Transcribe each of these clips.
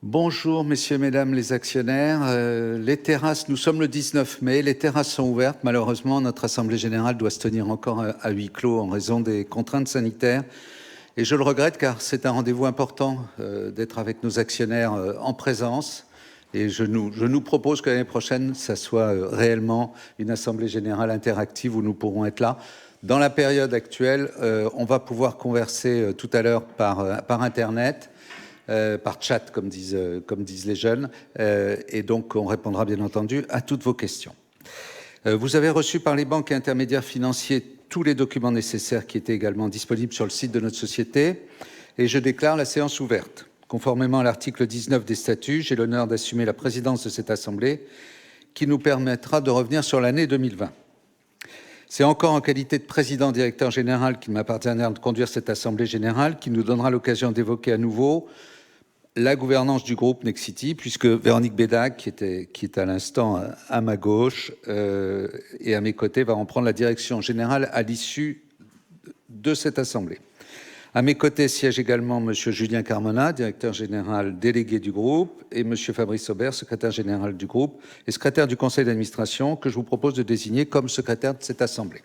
Bonjour, messieurs et mesdames les actionnaires. Les terrasses, nous sommes le 19 mai, les terrasses sont ouvertes. Malheureusement, notre Assemblée générale doit se tenir encore à huis clos en raison des contraintes sanitaires. Et je le regrette car c'est un rendez-vous important d'être avec nos actionnaires en présence. Et je nous propose que l'année prochaine, ça soit réellement une Assemblée générale interactive où nous pourrons être là. Dans la période actuelle, on va pouvoir converser tout à l'heure par Internet. Par chat, comme disent les jeunes, et donc on répondra bien entendu à toutes vos questions. Vous avez reçu par les banques et intermédiaires financiers tous les documents nécessaires qui étaient également disponibles sur le site de notre société, et je déclare la séance ouverte. Conformément à l'article 19 des statuts, j'ai l'honneur d'assumer la présidence de cette Assemblée, qui nous permettra de revenir sur l'année 2020. C'est encore en qualité de président-directeur général qu'il m'appartiendra de conduire cette Assemblée générale, qui nous donnera l'occasion d'évoquer à nouveau la gouvernance du groupe Nexity, puisque Véronique Bédague, qui est à l'instant à ma gauche et à mes côtés, va en prendre la direction générale à l'issue de cette Assemblée. À mes côtés siège également M. Julien Carmona, directeur général délégué du groupe, et M. Fabrice Aubert, secrétaire général du groupe et secrétaire du conseil d'administration, que je vous propose de désigner comme secrétaire de cette Assemblée.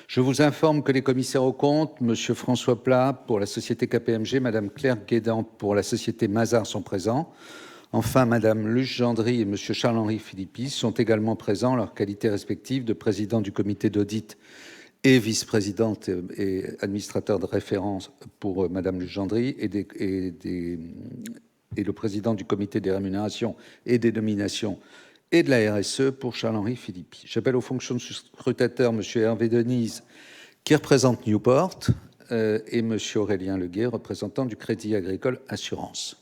Je vous informe que les commissaires aux comptes, M. François Plat pour la société KPMG, Mme Claire Guédan pour la société Mazars sont présents. Enfin, Mme Luce Gendry et M. Charles-Henri Philippis sont également présents en leur qualité respective de président du comité d'audit et vice-présidente et administrateur de référence pour Mme Luce Gendry et le président du comité des rémunérations et des nominations et de la RSE pour Charles-Henri Philippi. J'appelle aux fonctions de scrutateur M. Hervé Denise, qui représente Newport, et M. Aurélien Leguet, représentant du Crédit Agricole Assurance.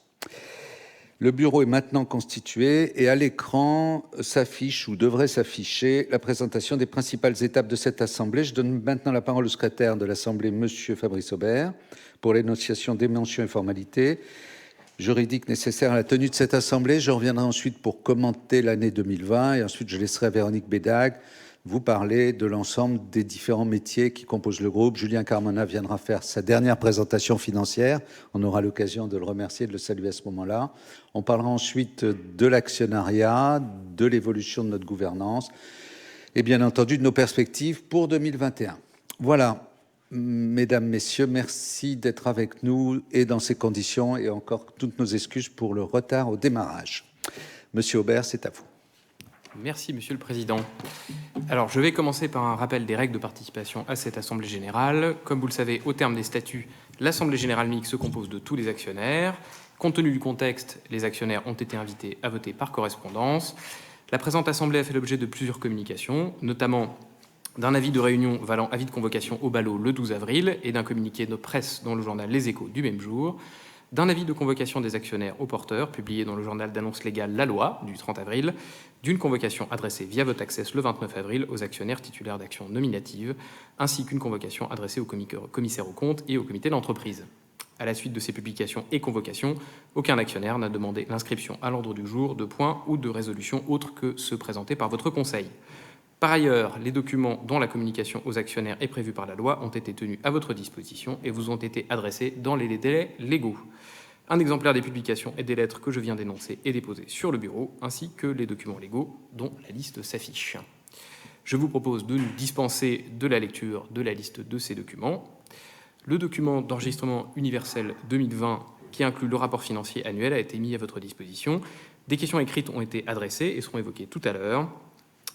Le bureau est maintenant constitué et à l'écran s'affiche ou devrait s'afficher la présentation des principales étapes de cette Assemblée. Je donne maintenant la parole au secrétaire de l'Assemblée, M. Fabrice Aubert, pour l'énonciation des mentions et formalités juridiques nécessaires à la tenue de cette Assemblée. Je reviendrai ensuite pour commenter l'année 2020 et ensuite je laisserai Véronique Bédague vous parler de l'ensemble des différents métiers qui composent le groupe. Julien Carmona viendra faire sa dernière présentation financière. On aura l'occasion de le remercier et de le saluer à ce moment-là. On parlera ensuite de l'actionnariat, de l'évolution de notre gouvernance et bien entendu de nos perspectives pour 2021. Voilà. Mesdames, Messieurs, merci d'être avec nous et dans ces conditions et encore toutes nos excuses pour le retard au démarrage. Monsieur Aubert, c'est à vous. Merci, Monsieur le Président. Alors, je vais commencer par un rappel des règles de participation à cette Assemblée générale. Comme vous le savez, au terme des statuts, l'Assemblée générale mixte se compose de tous les actionnaires. Compte tenu du contexte, les actionnaires ont été invités à voter par correspondance. La présente Assemblée a fait l'objet de plusieurs communications, notamment d'un avis de réunion valant avis de convocation au ballot le 12 avril et d'un communiqué de presse dans le journal Les Échos du même jour, d'un avis de convocation des actionnaires au porteur publié dans le journal d'annonce légale La Loi du 30 avril, d'une convocation adressée via Vote Access le 29 avril aux actionnaires titulaires d'actions nominatives, ainsi qu'une convocation adressée aux commissaires aux comptes et au comité d'entreprise. À la suite de ces publications et convocations, aucun actionnaire n'a demandé l'inscription à l'ordre du jour de points ou de résolutions autres que ceux présentés par votre Conseil. Par ailleurs, les documents dont la communication aux actionnaires est prévue par la loi ont été tenus à votre disposition et vous ont été adressés dans les délais légaux. Un exemplaire des publications et des lettres que je viens d'énoncer est déposé sur le bureau, ainsi que les documents légaux dont la liste s'affiche. Je vous propose de nous dispenser de la lecture de la liste de ces documents. Le document d'enregistrement universel 2020, qui inclut le rapport financier annuel, a été mis à votre disposition. Des questions écrites ont été adressées et seront évoquées tout à l'heure.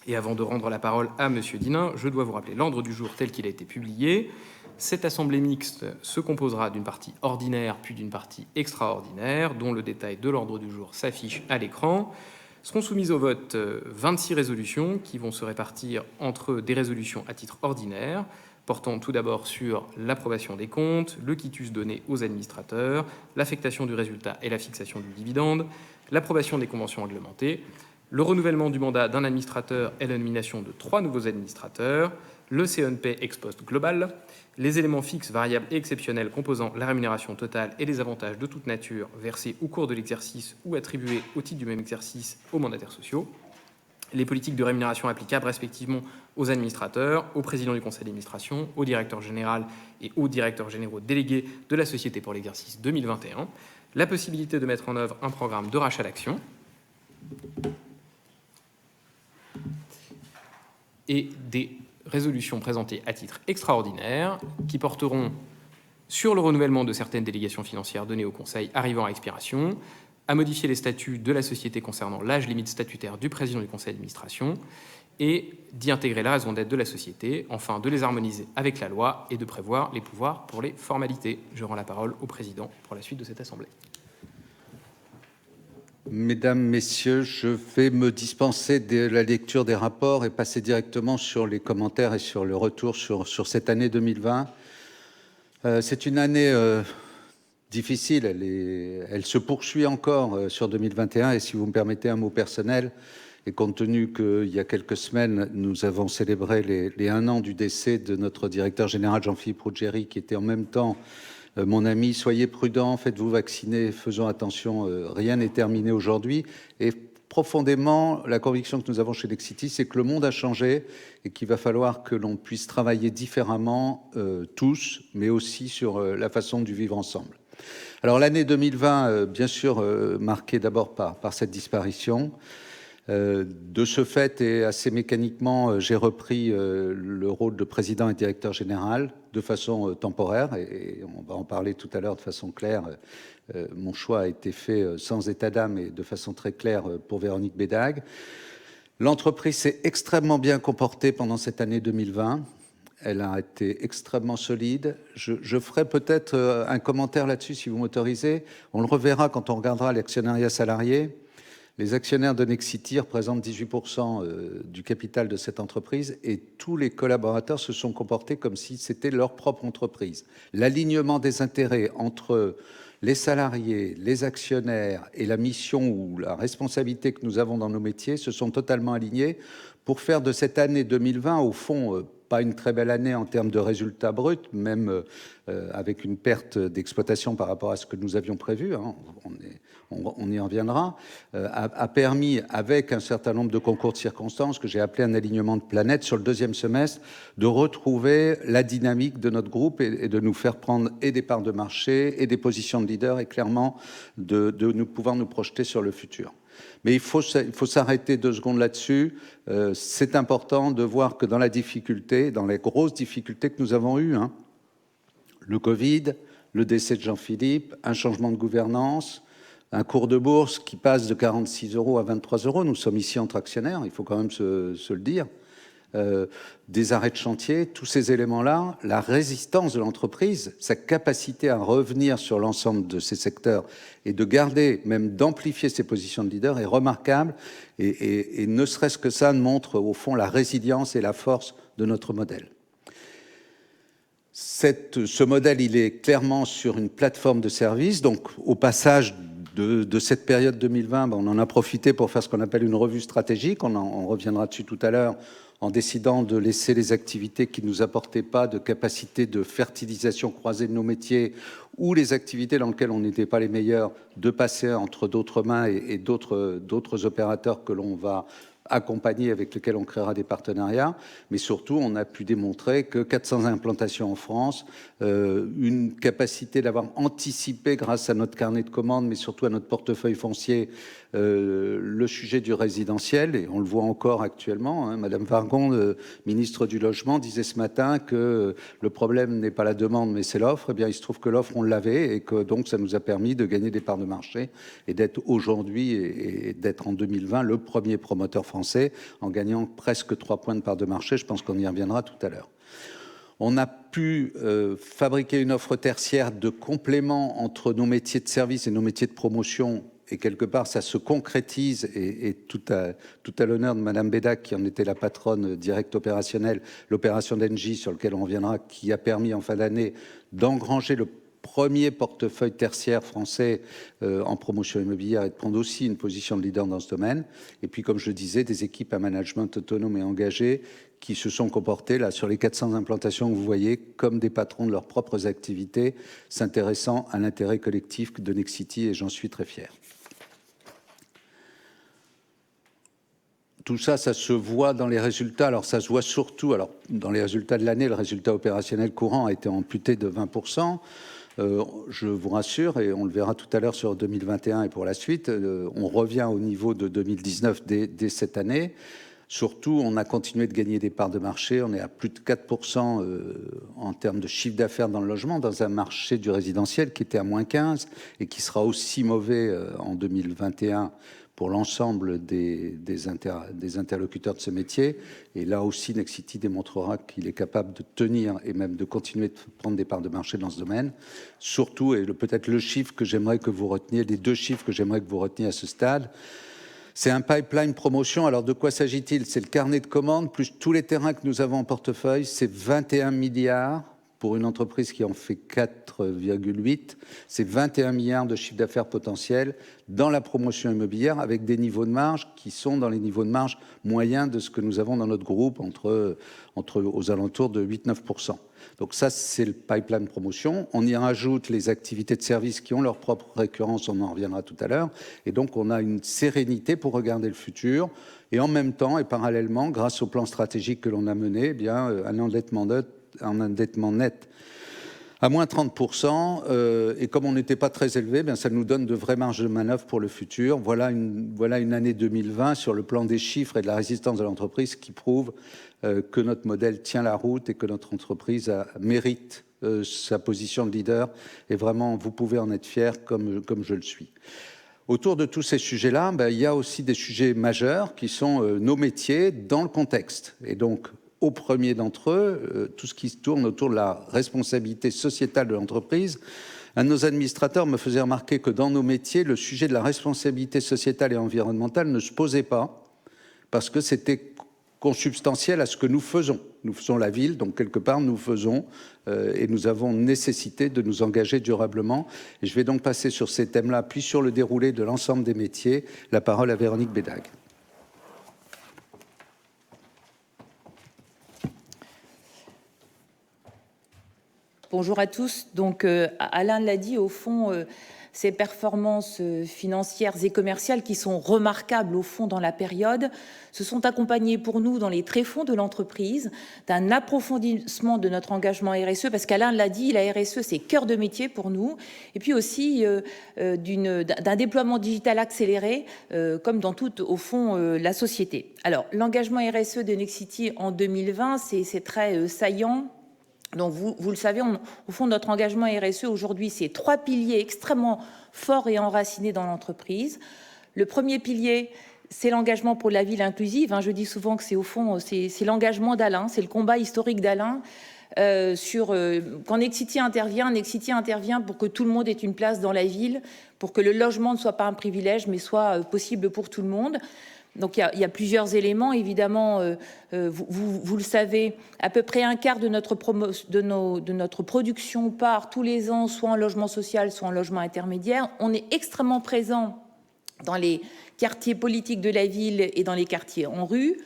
Et avant de rendre la parole à M. Dinin, je dois vous rappeler l'ordre du jour tel qu'il a été publié. Cette Assemblée mixte se composera d'une partie ordinaire puis d'une partie extraordinaire, dont le détail de l'ordre du jour s'affiche à l'écran. Seront soumises au vote 26 résolutions qui vont se répartir entre des résolutions à titre ordinaire, portant tout d'abord sur l'approbation des comptes, le quitus donné aux administrateurs, l'affectation du résultat et la fixation du dividende, l'approbation des conventions réglementées, le renouvellement du mandat d'un administrateur et la nomination de 3 nouveaux administrateurs, le CNP ex post global, les éléments fixes, variables et exceptionnels composant la rémunération totale et les avantages de toute nature versés au cours de l'exercice ou attribués au titre du même exercice aux mandataires sociaux, les politiques de rémunération applicables respectivement aux administrateurs, au président du conseil d'administration, au directeur général et aux directeurs généraux délégués de la société pour l'exercice 2021, la possibilité de mettre en œuvre un programme de rachat d'actions et des résolutions présentées à titre extraordinaire qui porteront sur le renouvellement de certaines délégations financières données au Conseil arrivant à expiration, à modifier les statuts de la société concernant l'âge limite statutaire du président du conseil d'administration et d'y intégrer la raison d'être de la société, enfin de les harmoniser avec la loi et de prévoir les pouvoirs pour les formalités. Je rends la parole au président pour la suite de cette assemblée. Mesdames, Messieurs, je vais me dispenser de la lecture des rapports et passer directement sur les commentaires et sur le retour sur cette année 2020. C'est une année difficile, elle se poursuit encore sur 2021, et si vous me permettez un mot personnel, et compte tenu qu'il y a quelques semaines, nous avons célébré les 1 an du décès de notre directeur général Jean-Philippe Ruggieri, qui était en même temps mon ami, soyez prudents, faites-vous vacciner, faisons attention, rien n'est terminé aujourd'hui. Et profondément, la conviction que nous avons chez Nexity, c'est que le monde a changé et qu'il va falloir que l'on puisse travailler différemment tous, mais aussi sur la façon du vivre ensemble. Alors l'année 2020, bien sûr, marquée d'abord par cette disparition. De ce fait, et assez mécaniquement, j'ai repris le rôle de président et directeur général de façon temporaire, et on va en parler tout à l'heure de façon claire. Mon choix a été fait sans état d'âme et de façon très claire pour Véronique Bédague. L'entreprise s'est extrêmement bien comportée pendant cette année 2020. Elle a été extrêmement solide. Je ferai peut-être un commentaire là-dessus, si vous m'autorisez. On le reverra quand on regardera l'actionnariat salarié. Les actionnaires de Nexity représentent 18% du capital de cette entreprise et tous les collaborateurs se sont comportés comme si c'était leur propre entreprise. L'alignement des intérêts entre les salariés, les actionnaires et la mission ou la responsabilité que nous avons dans nos métiers se sont totalement alignés pour faire de cette année 2020, au fond, pas une très belle année en termes de résultats bruts, même avec une perte d'exploitation par rapport à ce que nous avions prévu, hein, on y reviendra, a permis, avec un certain nombre de concours de circonstances que j'ai appelé un alignement de planète sur le deuxième semestre, de retrouver la dynamique de notre groupe et de nous faire prendre et des parts de marché et des positions de leader et clairement de nous pouvoir nous projeter sur le futur. Mais il faut s'arrêter 2 secondes là-dessus. C'est important de voir que dans la difficulté, dans les grosses difficultés que nous avons eues, hein, le Covid, le décès de Jean-Philippe, un changement de gouvernance, un cours de bourse qui passe de 46 € à 23 €. Nous sommes ici entre actionnaires, il faut quand même se le dire. Des arrêts de chantier, tous ces éléments-là, la résistance de l'entreprise, sa capacité à revenir sur l'ensemble de ces secteurs et de garder, même d'amplifier ses positions de leader est remarquable et ne serait-ce que ça montre au fond la résilience et la force de notre modèle. Ce modèle, il est clairement sur une plateforme de service, donc au passage de cette période 2020, on en a profité pour faire ce qu'on appelle une revue stratégique, on reviendra dessus tout à l'heure, en décidant de laisser les activités qui ne nous apportaient pas de capacité de fertilisation croisée de nos métiers ou les activités dans lesquelles on n'était pas les meilleurs, de passer entre d'autres mains et d'autres opérateurs que l'on va accompagner, avec lesquels on créera des partenariats. Mais surtout, on a pu démontrer que 400 implantations en France, une capacité d'avoir anticipé grâce à notre carnet de commandes, mais surtout à notre portefeuille foncier, le sujet du résidentiel, et on le voit encore actuellement, hein, Madame Vargon, ministre du Logement, disait ce matin que le problème n'est pas la demande, mais c'est l'offre. Eh bien, il se trouve que l'offre, on l'avait, et que donc ça nous a permis de gagner des parts de marché, et d'être aujourd'hui, et d'être en 2020, le premier promoteur français, en gagnant presque 3 points de part de marché. Je pense qu'on y reviendra tout à l'heure. On a pu fabriquer une offre tertiaire de complément entre nos métiers de service et nos métiers de promotion, et quelque part, ça se concrétise, et tout à l'honneur de Madame Bédague, qui en était la patronne directe opérationnelle, l'opération d'Engie, sur lequel on reviendra, qui a permis en fin d'année d'engranger le premier portefeuille tertiaire français en promotion immobilière et de prendre aussi une position de leader dans ce domaine. Et puis, comme je le disais, des équipes à management autonome et engagées qui se sont comportées, là, sur les 400 implantations que vous voyez, comme des patrons de leurs propres activités, s'intéressant à l'intérêt collectif de Nexity, et j'en suis très fier. Tout ça, ça se voit dans les résultats. Alors, ça se voit surtout, alors, dans les résultats de l'année, le résultat opérationnel courant a été amputé de 20%. Je vous rassure, et on le verra tout à l'heure sur 2021 et pour la suite, on revient au niveau de 2019 dès cette année. Surtout, on a continué de gagner des parts de marché. On est à plus de 4% en termes de chiffre d'affaires dans le logement, dans un marché du résidentiel qui était à moins 15 et qui sera aussi mauvais en 2021 pour l'ensemble des interlocuteurs de ce métier. Et là aussi, Nexity démontrera qu'il est capable de tenir et même de continuer de prendre des parts de marché dans ce domaine. Surtout, et peut-être le chiffre que j'aimerais que vous reteniez, les 2 chiffres que j'aimerais que vous reteniez à ce stade, c'est un pipeline promotion. Alors, de quoi s'agit-il? C'est le carnet de commandes, plus tous les terrains que nous avons en portefeuille. C'est 21 milliards pour une entreprise qui en fait 4,8. C'est 21 milliards de chiffre d'affaires potentiel dans la promotion immobilière, avec des niveaux de marge qui sont dans les niveaux de marge moyens de ce que nous avons dans notre groupe, entre aux alentours de 8-9%. Donc ça, c'est le pipeline promotion. On y rajoute les activités de service qui ont leur propre récurrence, on en reviendra tout à l'heure. Et donc, on a une sérénité pour regarder le futur. Et en même temps, et parallèlement, grâce au plan stratégique que l'on a mené, eh bien, un endettement net à moins 30%. Et comme on n'était pas très élevé, bien, ça nous donne de vraies marges de manœuvre pour le futur. Voilà une année 2020 sur le plan des chiffres et de la résistance de l'entreprise qui prouve que notre modèle tient la route et que notre entreprise mérite sa position de leader. Et vraiment, vous pouvez en être fiers comme je le suis. Autour de tous ces sujets-là, il y a aussi des sujets majeurs qui sont nos métiers dans le contexte. Et donc, au premier d'entre eux, tout ce qui se tourne autour de la responsabilité sociétale de l'entreprise. Un de nos administrateurs me faisait remarquer que dans nos métiers, le sujet de la responsabilité sociétale et environnementale ne se posait pas parce que c'était consubstantiel à ce que nous faisons. Nous faisons la ville, donc quelque part nous faisons et nous avons nécessité de nous engager durablement. Et je vais donc passer sur ces thèmes-là, puis sur le déroulé de l'ensemble des métiers. La parole à Véronique Bédag. Bonjour à tous. Donc, Alain l'a dit, au fond, ces performances financières et commerciales qui sont remarquables, au fond, dans la période, se sont accompagnées pour nous, dans les tréfonds de l'entreprise, d'un approfondissement de notre engagement RSE, parce qu'Alain l'a dit, la RSE, c'est cœur de métier pour nous, et puis aussi d'un déploiement digital accéléré, comme dans toute, au fond, la société. Alors, l'engagement RSE de Nexity en 2020, c'est très saillant. Donc, vous le savez, au fond, notre engagement RSE aujourd'hui, c'est 3 piliers extrêmement forts et enracinés dans l'entreprise. Le premier pilier, c'est l'engagement pour la ville inclusive. Je dis souvent que c'est au fond, c'est l'engagement d'Alain, c'est le combat historique d'Alain. Quand Nexity intervient pour que tout le monde ait une place dans la ville, pour que le logement ne soit pas un privilège, mais soit possible pour tout le monde. Donc il y a plusieurs éléments, évidemment, vous le savez, à peu près un quart de notre production part tous les ans, soit en logement social, soit en logement intermédiaire. On est extrêmement présent dans les quartiers politiques de la ville et dans les quartiers en rue.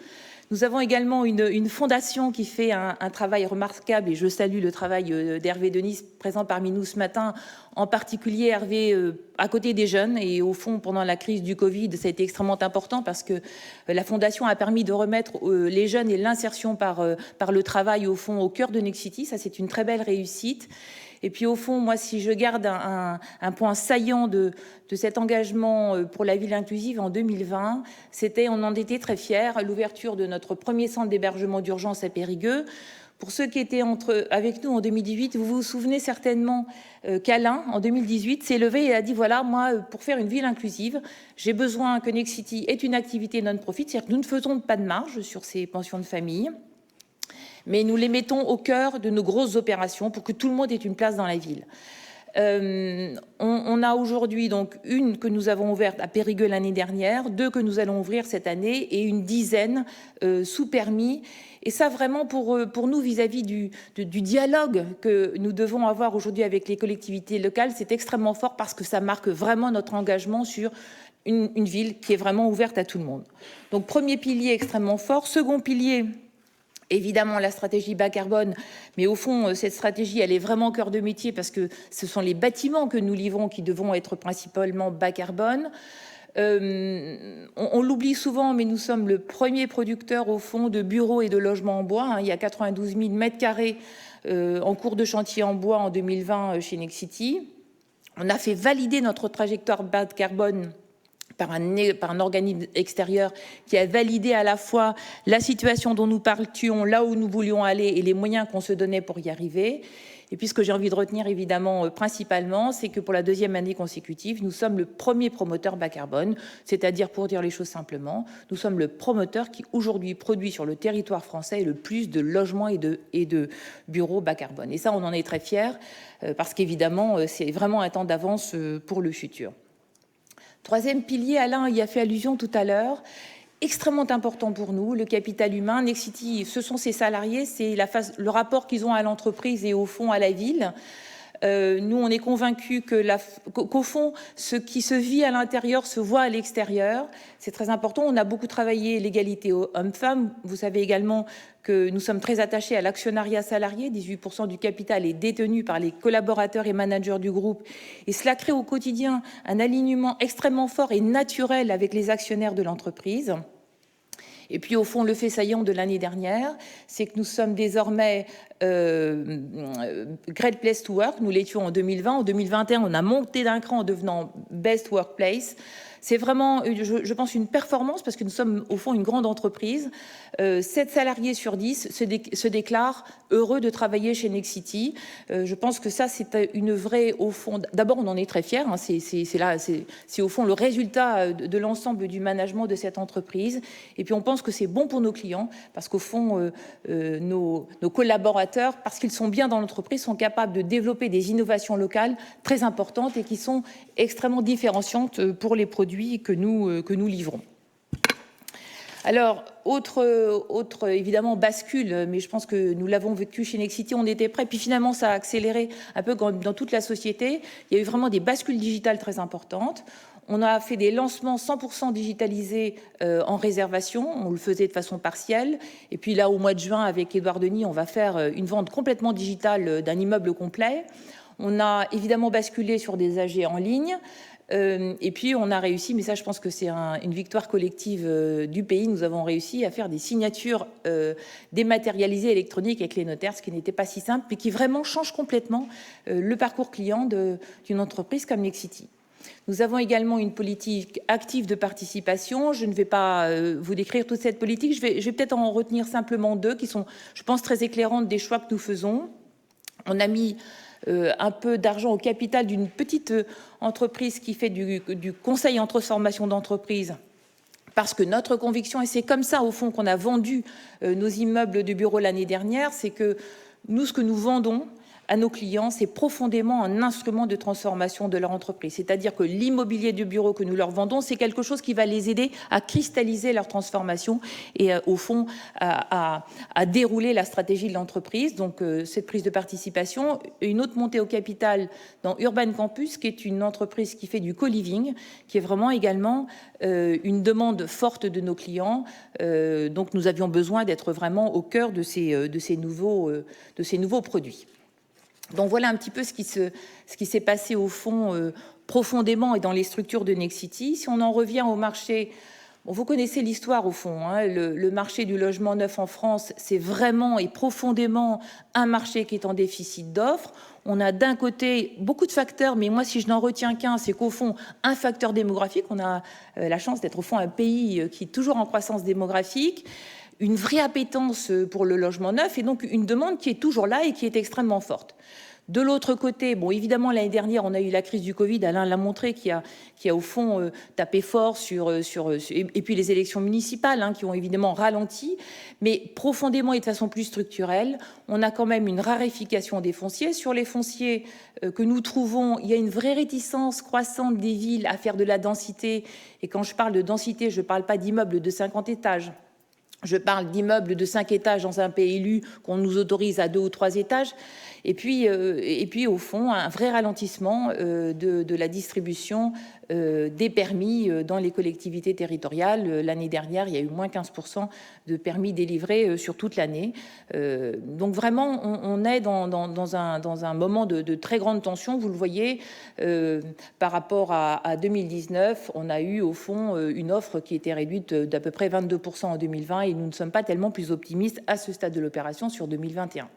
Nous avons également une fondation qui fait un travail remarquable, et je salue le travail d'Hervé Denis, présent parmi nous ce matin, en particulier Hervé à côté des jeunes. Et au fond, pendant la crise du Covid, ça a été extrêmement important parce que la fondation a permis de remettre les jeunes et l'insertion par le travail, au fond, au cœur de Nexity. Ça, c'est une très belle réussite. Et puis au fond, moi, si je garde un point saillant de cet engagement pour la ville inclusive en 2020, on en était très fiers, l'ouverture de notre premier centre d'hébergement d'urgence à Périgueux. Pour ceux qui étaient avec nous en 2018, vous vous souvenez certainement qu'Alain, en 2018, s'est levé et a dit, voilà, moi, pour faire une ville inclusive, j'ai besoin que Nexity ait une activité non-profit, c'est-à-dire que nous ne faisons pas de marge sur ces pensions de famille, mais nous les mettons au cœur de nos grosses opérations pour que tout le monde ait une place dans la ville. On a aujourd'hui donc une que nous avons ouverte à Périgueux l'année dernière, 2 que nous allons ouvrir cette année et une dizaine sous permis. Et ça vraiment pour nous vis-à-vis du dialogue que nous devons avoir aujourd'hui avec les collectivités locales, c'est extrêmement fort parce que ça marque vraiment notre engagement sur une ville qui est vraiment ouverte à tout le monde. Donc premier pilier extrêmement fort. Second pilier, évidemment, la stratégie bas carbone, mais au fond, cette stratégie, elle est vraiment au cœur de métier parce que ce sont les bâtiments que nous livrons qui devront être principalement bas carbone. On l'oublie souvent, mais nous sommes le premier producteur, au fond, de bureaux et de logements en bois. Il y a 92 000 mètres carrés en cours de chantier en bois en 2020 chez Nexity. On a fait valider notre trajectoire bas de carbone par un organisme extérieur qui a validé à la fois la situation dont nous partions, là où nous voulions aller et les moyens qu'on se donnait pour y arriver. Et puis ce que j'ai envie de retenir évidemment principalement, c'est que pour la deuxième année consécutive, nous sommes le premier promoteur bas carbone, c'est-à-dire, pour dire les choses simplement, nous sommes le promoteur qui aujourd'hui produit sur le territoire français le plus de logements et de bureaux bas carbone. Et ça, on en est très fiers parce qu'évidemment, c'est vraiment un temps d'avance pour le futur. Troisième pilier, Alain y a fait allusion tout à l'heure, extrêmement important pour nous, le capital humain. Nexity, ce sont ses salariés, c'est le rapport qu'ils ont à l'entreprise et au fond à la ville. Nous, on est convaincus qu'au fond, ce qui se vit à l'intérieur se voit à l'extérieur. C'est très important. On a beaucoup travaillé l'égalité hommes-femmes. Vous savez également que nous sommes très attachés à l'actionnariat salarié. 18% du capital est détenu par les collaborateurs et managers du groupe. Et cela crée au quotidien un alignement extrêmement fort et naturel avec les actionnaires de l'entreprise. Et puis, au fond, le fait saillant de l'année dernière, c'est que nous sommes désormais Great Place to Work. Nous l'étions en 2020. En 2021, on a monté d'un cran en devenant Best Workplace. C'est vraiment, je pense, une performance parce que nous sommes, au fond, une grande entreprise. 7 salariés sur 10 se déclarent heureux de travailler chez Nexity. Je pense que ça, c'est une vraie, au fond... D'abord, on en est très fiers. Hein, c'est au fond le résultat de l'ensemble du management de cette entreprise. Et puis, on pense que c'est bon pour nos clients parce qu'au fond, nos collaborateurs, parce qu'ils sont bien dans l'entreprise, sont capables de développer des innovations locales très importantes et qui sont extrêmement différenciantes pour les produits que nous livrons. Alors, autre évidemment bascule, mais je pense que nous l'avons vécu chez Nexity, on était prêts, puis finalement ça a accéléré un peu dans toute la société. Il y a eu vraiment des bascules digitales très importantes. On a fait des lancements 100% digitalisés en réservation, on le faisait de façon partielle. Et puis là, au mois de juin, avec Édouard Denis, on va faire une vente complètement digitale d'un immeuble complet. On a évidemment basculé sur des AG en ligne. Et puis on a réussi, mais ça je pense que c'est une victoire collective du pays, nous avons réussi à faire des signatures dématérialisées électroniques avec les notaires, ce qui n'était pas si simple, mais qui vraiment change complètement le parcours client d'une entreprise comme Nexity. Nous avons également une politique active de participation. Je ne vais pas vous décrire toute cette politique, je vais peut-être en retenir simplement 2 qui sont, je pense, très éclairantes des choix que nous faisons. On a mis un peu d'argent au capital d'une petite entreprise qui fait du conseil en transformation d'entreprise. Parce que notre conviction, et c'est comme ça au fond qu'on a vendu nos immeubles de bureaux l'année dernière, c'est que nous, ce que nous vendons à nos clients, c'est profondément un instrument de transformation de leur entreprise. C'est-à-dire que l'immobilier de bureau que nous leur vendons, c'est quelque chose qui va les aider à cristalliser leur transformation et au fond à dérouler la stratégie de l'entreprise. Donc cette prise de participation, une autre montée au capital dans Urban Campus, qui est une entreprise qui fait du co-living, qui est vraiment également une demande forte de nos clients. Donc nous avions besoin d'être vraiment au cœur de ces nouveaux produits. Donc voilà un petit peu ce qui s'est passé au fond profondément et dans les structures de Nexity. Si on en revient au marché, bon, vous connaissez l'histoire au fond. Hein, le marché du logement neuf en France, c'est vraiment et profondément un marché qui est en déficit d'offres. On a d'un côté beaucoup de facteurs, mais moi si je n'en retiens qu'un, c'est qu'au fond un facteur démographique. On a la chance d'être au fond un pays qui est toujours en croissance démographique. Une vraie appétence pour le logement neuf et donc une demande qui est toujours là et qui est extrêmement forte. De l'autre côté, bon, évidemment, l'année dernière, on a eu la crise du Covid, Alain l'a montré, qui a au fond tapé fort et puis les élections municipales, hein, qui ont évidemment ralenti, mais profondément et de façon plus structurelle, on a quand même une raréfication des fonciers. Sur les fonciers que nous trouvons, il y a une vraie réticence croissante des villes à faire de la densité. Et quand je parle de densité, je ne parle pas d'immeubles de 50 étages. Je parle d'immeubles de 5 étages dans un PLU qu'on nous autorise à 2 ou 3 étages. Et puis, au fond, un vrai ralentissement de la distribution des permis dans les collectivités territoriales. L'année dernière, il y a eu moins 15% de permis délivrés sur toute l'année. Donc vraiment, on est dans un moment de très grande tension. Vous le voyez, par rapport à 2019, on a eu au fond une offre qui était réduite d'à peu près 22% en 2020 et nous ne sommes pas tellement plus optimistes à ce stade de l'opération sur 2021.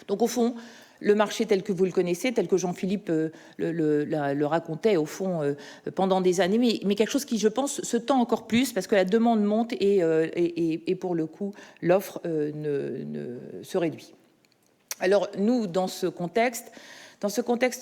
Donc au fond, le marché tel que vous le connaissez, tel que Jean-Philippe le racontait au fond pendant des années, mais quelque chose qui, je pense, se tend encore plus parce que la demande monte et pour le coup, l'offre se réduit. Alors nous, dans ce contexte,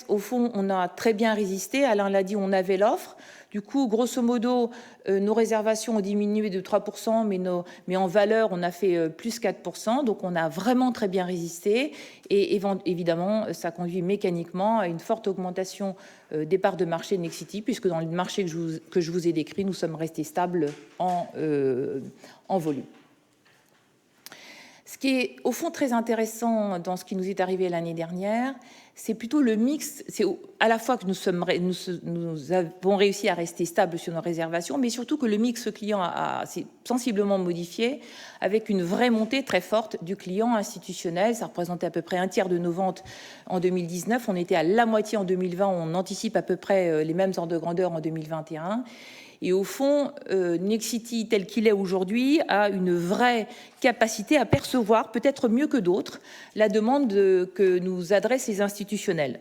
au fond, on a très bien résisté. Alain l'a dit, on avait l'offre. Du coup, grosso modo, nos réservations ont diminué de 3%, mais en valeur, on a fait plus 4%. Donc, on a vraiment très bien résisté. Et évidemment, ça conduit mécaniquement à une forte augmentation des parts de marché de Nexity, puisque dans le marché que je vous ai décrit, nous sommes restés stables en volume. Ce qui est au fond très intéressant dans ce qui nous est arrivé l'année dernière, c'est plutôt le mix. C'est à la fois que nous avons réussi à rester stables sur nos réservations, mais surtout que le mix client s'est sensiblement modifié avec une vraie montée très forte du client institutionnel. Ça représentait à peu près un tiers de nos ventes en 2019. On était à la moitié en 2020. On anticipe à peu près les mêmes ordres de grandeur en 2021. Et au fond, Nexity, tel qu'il est aujourd'hui, a une vraie capacité à percevoir, peut-être mieux que d'autres, la demande que nous adressent les institutionnels.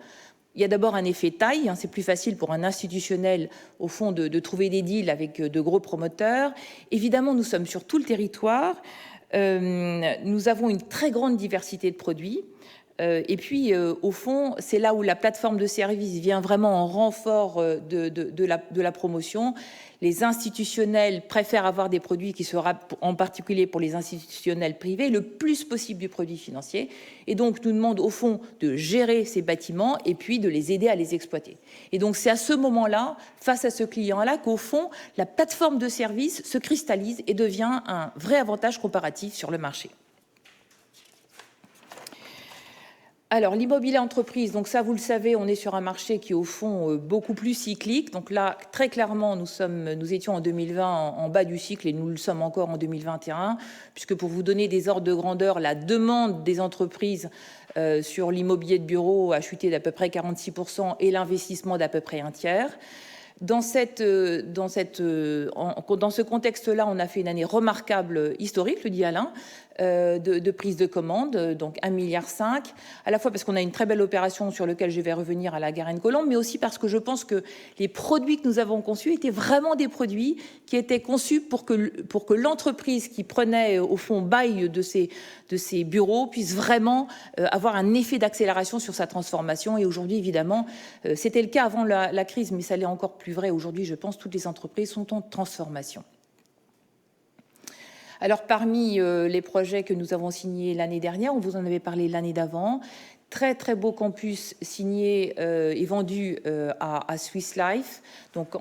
Il y a d'abord un effet taille, c'est plus facile pour un institutionnel, au fond, de trouver des deals avec de gros promoteurs. Évidemment, nous sommes sur tout le territoire. Nous avons une très grande diversité de produits. Et puis, au fond, c'est là où la plateforme de service vient vraiment en renfort de la promotion. Les institutionnels préfèrent avoir des produits qui sera, en particulier pour les institutionnels privés, le plus possible du produit financier. Et donc, nous demandons au fond de gérer ces bâtiments et puis de les aider à les exploiter. Et donc, c'est à ce moment-là, face à ce client-là, qu'au fond, la plateforme de service se cristallise et devient un vrai avantage comparatif sur le marché. Alors, l'immobilier entreprise, donc ça, vous le savez, on est sur un marché qui est au fond beaucoup plus cyclique. Donc là, très clairement, nous étions en 2020 en bas du cycle et nous le sommes encore en 2021, puisque pour vous donner des ordres de grandeur, la demande des entreprises sur l'immobilier de bureau a chuté d'à peu près 46% et l'investissement d'à peu près un tiers. Dans ce contexte-là, on a fait une année remarquable historique, le dit Alain, de prise de commande, donc 1,5 milliard, à la fois parce qu'on a une très belle opération sur laquelle je vais revenir à la Garenne-Colombes, mais aussi parce que je pense que les produits que nous avons conçus étaient vraiment des produits qui étaient conçus pour que l'entreprise qui prenait au fond bail de ces bureaux puisse vraiment avoir un effet d'accélération sur sa transformation. Et aujourd'hui, évidemment, c'était le cas avant la crise, mais ça l'est encore plus vrai aujourd'hui. Je pense que toutes les entreprises sont en transformation. Alors, parmi les projets que nous avons signés l'année dernière, on vous en avait parlé l'année d'avant, très très beau campus signé et vendu à Swiss Life, donc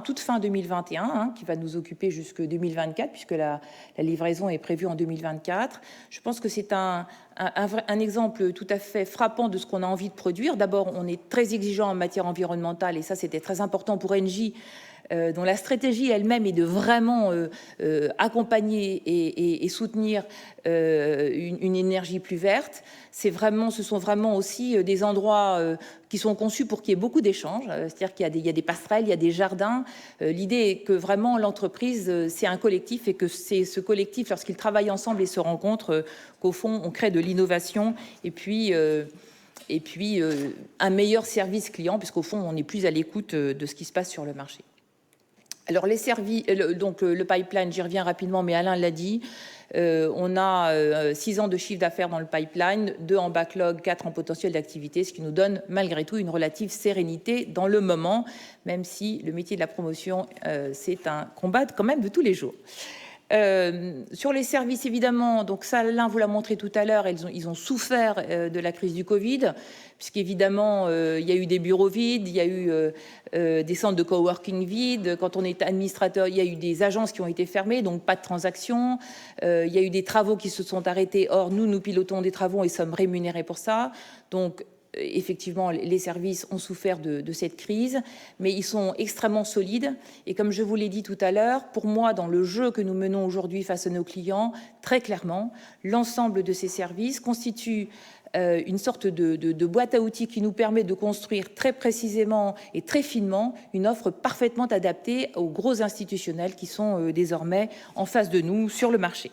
toute fin 2021, qui va nous occuper jusque 2024, puisque la livraison est prévue en 2024. Je pense que c'est un exemple tout à fait frappant de ce qu'on a envie de produire. D'abord, on est très exigeant en matière environnementale, et ça c'était très important pour Engie, dont la stratégie elle-même est de vraiment accompagner et soutenir une énergie plus verte. Ce sont vraiment aussi des endroits qui sont conçus pour qu'il y ait beaucoup d'échanges, c'est-à-dire qu'il y a des passerelles, il y a des jardins. L'idée est que vraiment l'entreprise, c'est un collectif et que c'est ce collectif, lorsqu'ils travaillent ensemble et se rencontrent, qu'au fond, on crée de l'innovation et puis un meilleur service client, puisqu'au fond, on est plus à l'écoute de ce qui se passe sur le marché. Alors, le pipeline, j'y reviens rapidement, mais Alain l'a dit, on a 6 ans de chiffre d'affaires dans le pipeline, 2 en backlog, 4 en potentiel d'activité, ce qui nous donne malgré tout une relative sérénité dans le moment, même si le métier de la promotion, c'est un combat quand même de tous les jours. Sur les services, évidemment, donc ça, Alain vous l'a montré tout à l'heure, ils ont souffert de la crise du Covid, puisqu'évidemment, il y a eu des bureaux vides, il y a eu des centres de coworking vides. Quand on est administrateur, il y a eu des agences qui ont été fermées, donc pas de transactions. Il y a eu des travaux qui se sont arrêtés. Or, nous pilotons des travaux et sommes rémunérés pour ça. Donc, effectivement, les services ont souffert de cette crise, mais ils sont extrêmement solides. Et comme je vous l'ai dit tout à l'heure, pour moi, dans le jeu que nous menons aujourd'hui face à nos clients, très clairement, l'ensemble de ces services constitue une sorte de boîte à outils qui nous permet de construire très précisément et très finement une offre parfaitement adaptée aux gros institutionnels qui sont désormais en face de nous sur le marché.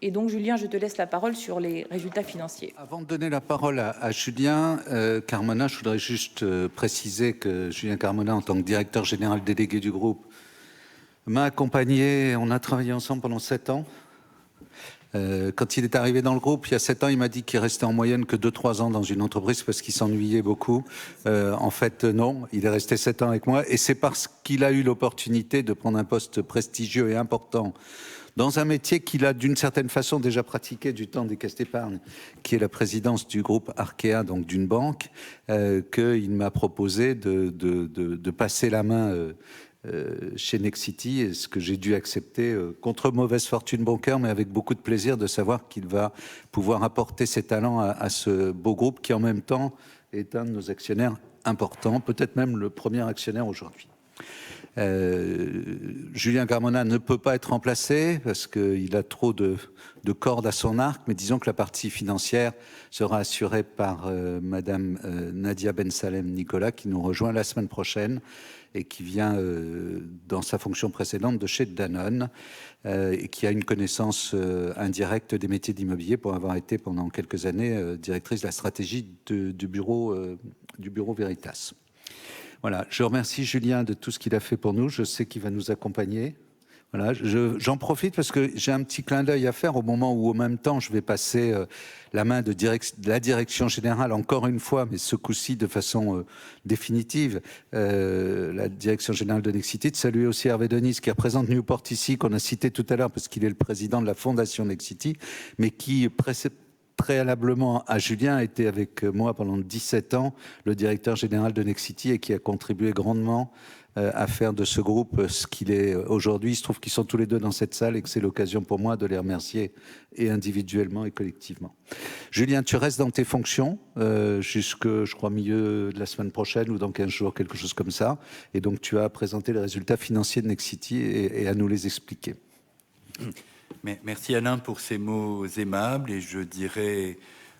Et donc, Julien, je te laisse la parole sur les résultats financiers. Avant de donner la parole à Julien Carmona, je voudrais juste préciser que Julien Carmona, en tant que directeur général délégué du groupe, m'a accompagné. On a travaillé ensemble pendant 7 ans. Quand il est arrivé dans le groupe, il y a 7 ans, il m'a dit qu'il restait en moyenne que 2-3 ans dans une entreprise parce qu'il s'ennuyait beaucoup. En fait, non, il est resté 7 ans avec moi. Et c'est parce qu'il a eu l'opportunité de prendre un poste prestigieux et important dans un métier qu'il a d'une certaine façon déjà pratiqué du temps des caisses d'épargne, qui est la présidence du groupe Arkea, donc d'une banque, qu'il m'a proposé de passer la main chez Nexity, et ce que j'ai dû accepter contre mauvaise fortune bon cœur, mais avec beaucoup de plaisir de savoir qu'il va pouvoir apporter ses talents à ce beau groupe qui en même temps est un de nos actionnaires importants, peut-être même le premier actionnaire aujourd'hui. Julien Carmona ne peut pas être remplacé parce qu'il a trop de cordes à son arc, mais disons que la partie financière sera assurée par Madame Nadia Ben Salem Nicolas, qui nous rejoint la semaine prochaine et qui vient dans sa fonction précédente de chez Danone et qui a une connaissance indirecte des métiers d'immobilier pour avoir été pendant quelques années directrice de la stratégie du bureau Veritas. Voilà, je remercie Julien de tout ce qu'il a fait pour nous. Je sais qu'il va nous accompagner. Voilà, j'en profite parce que j'ai un petit clin d'œil à faire au moment où, en même temps, je vais passer la main de la direction générale, encore une fois, mais ce coup-ci de façon définitive, la direction générale de Nexity, de saluer aussi Hervé Denise, qui représente Newport ici, qu'on a cité tout à l'heure parce qu'il est le président de la fondation Nexity, mais qui préalablement à Julien a été avec moi pendant 17 ans le directeur général de Nexity et qui a contribué grandement à faire de ce groupe ce qu'il est aujourd'hui. Il se trouve qu'ils sont tous les deux dans cette salle et que c'est l'occasion pour moi de les remercier et individuellement et collectivement. Julien, tu restes dans tes fonctions jusque, je crois, milieu de la semaine prochaine ou dans 15 jours, quelque chose comme ça. Et donc tu as présenté les résultats financiers de Nexity et à nous les expliquer. Merci Alain pour ces mots aimables et je dirais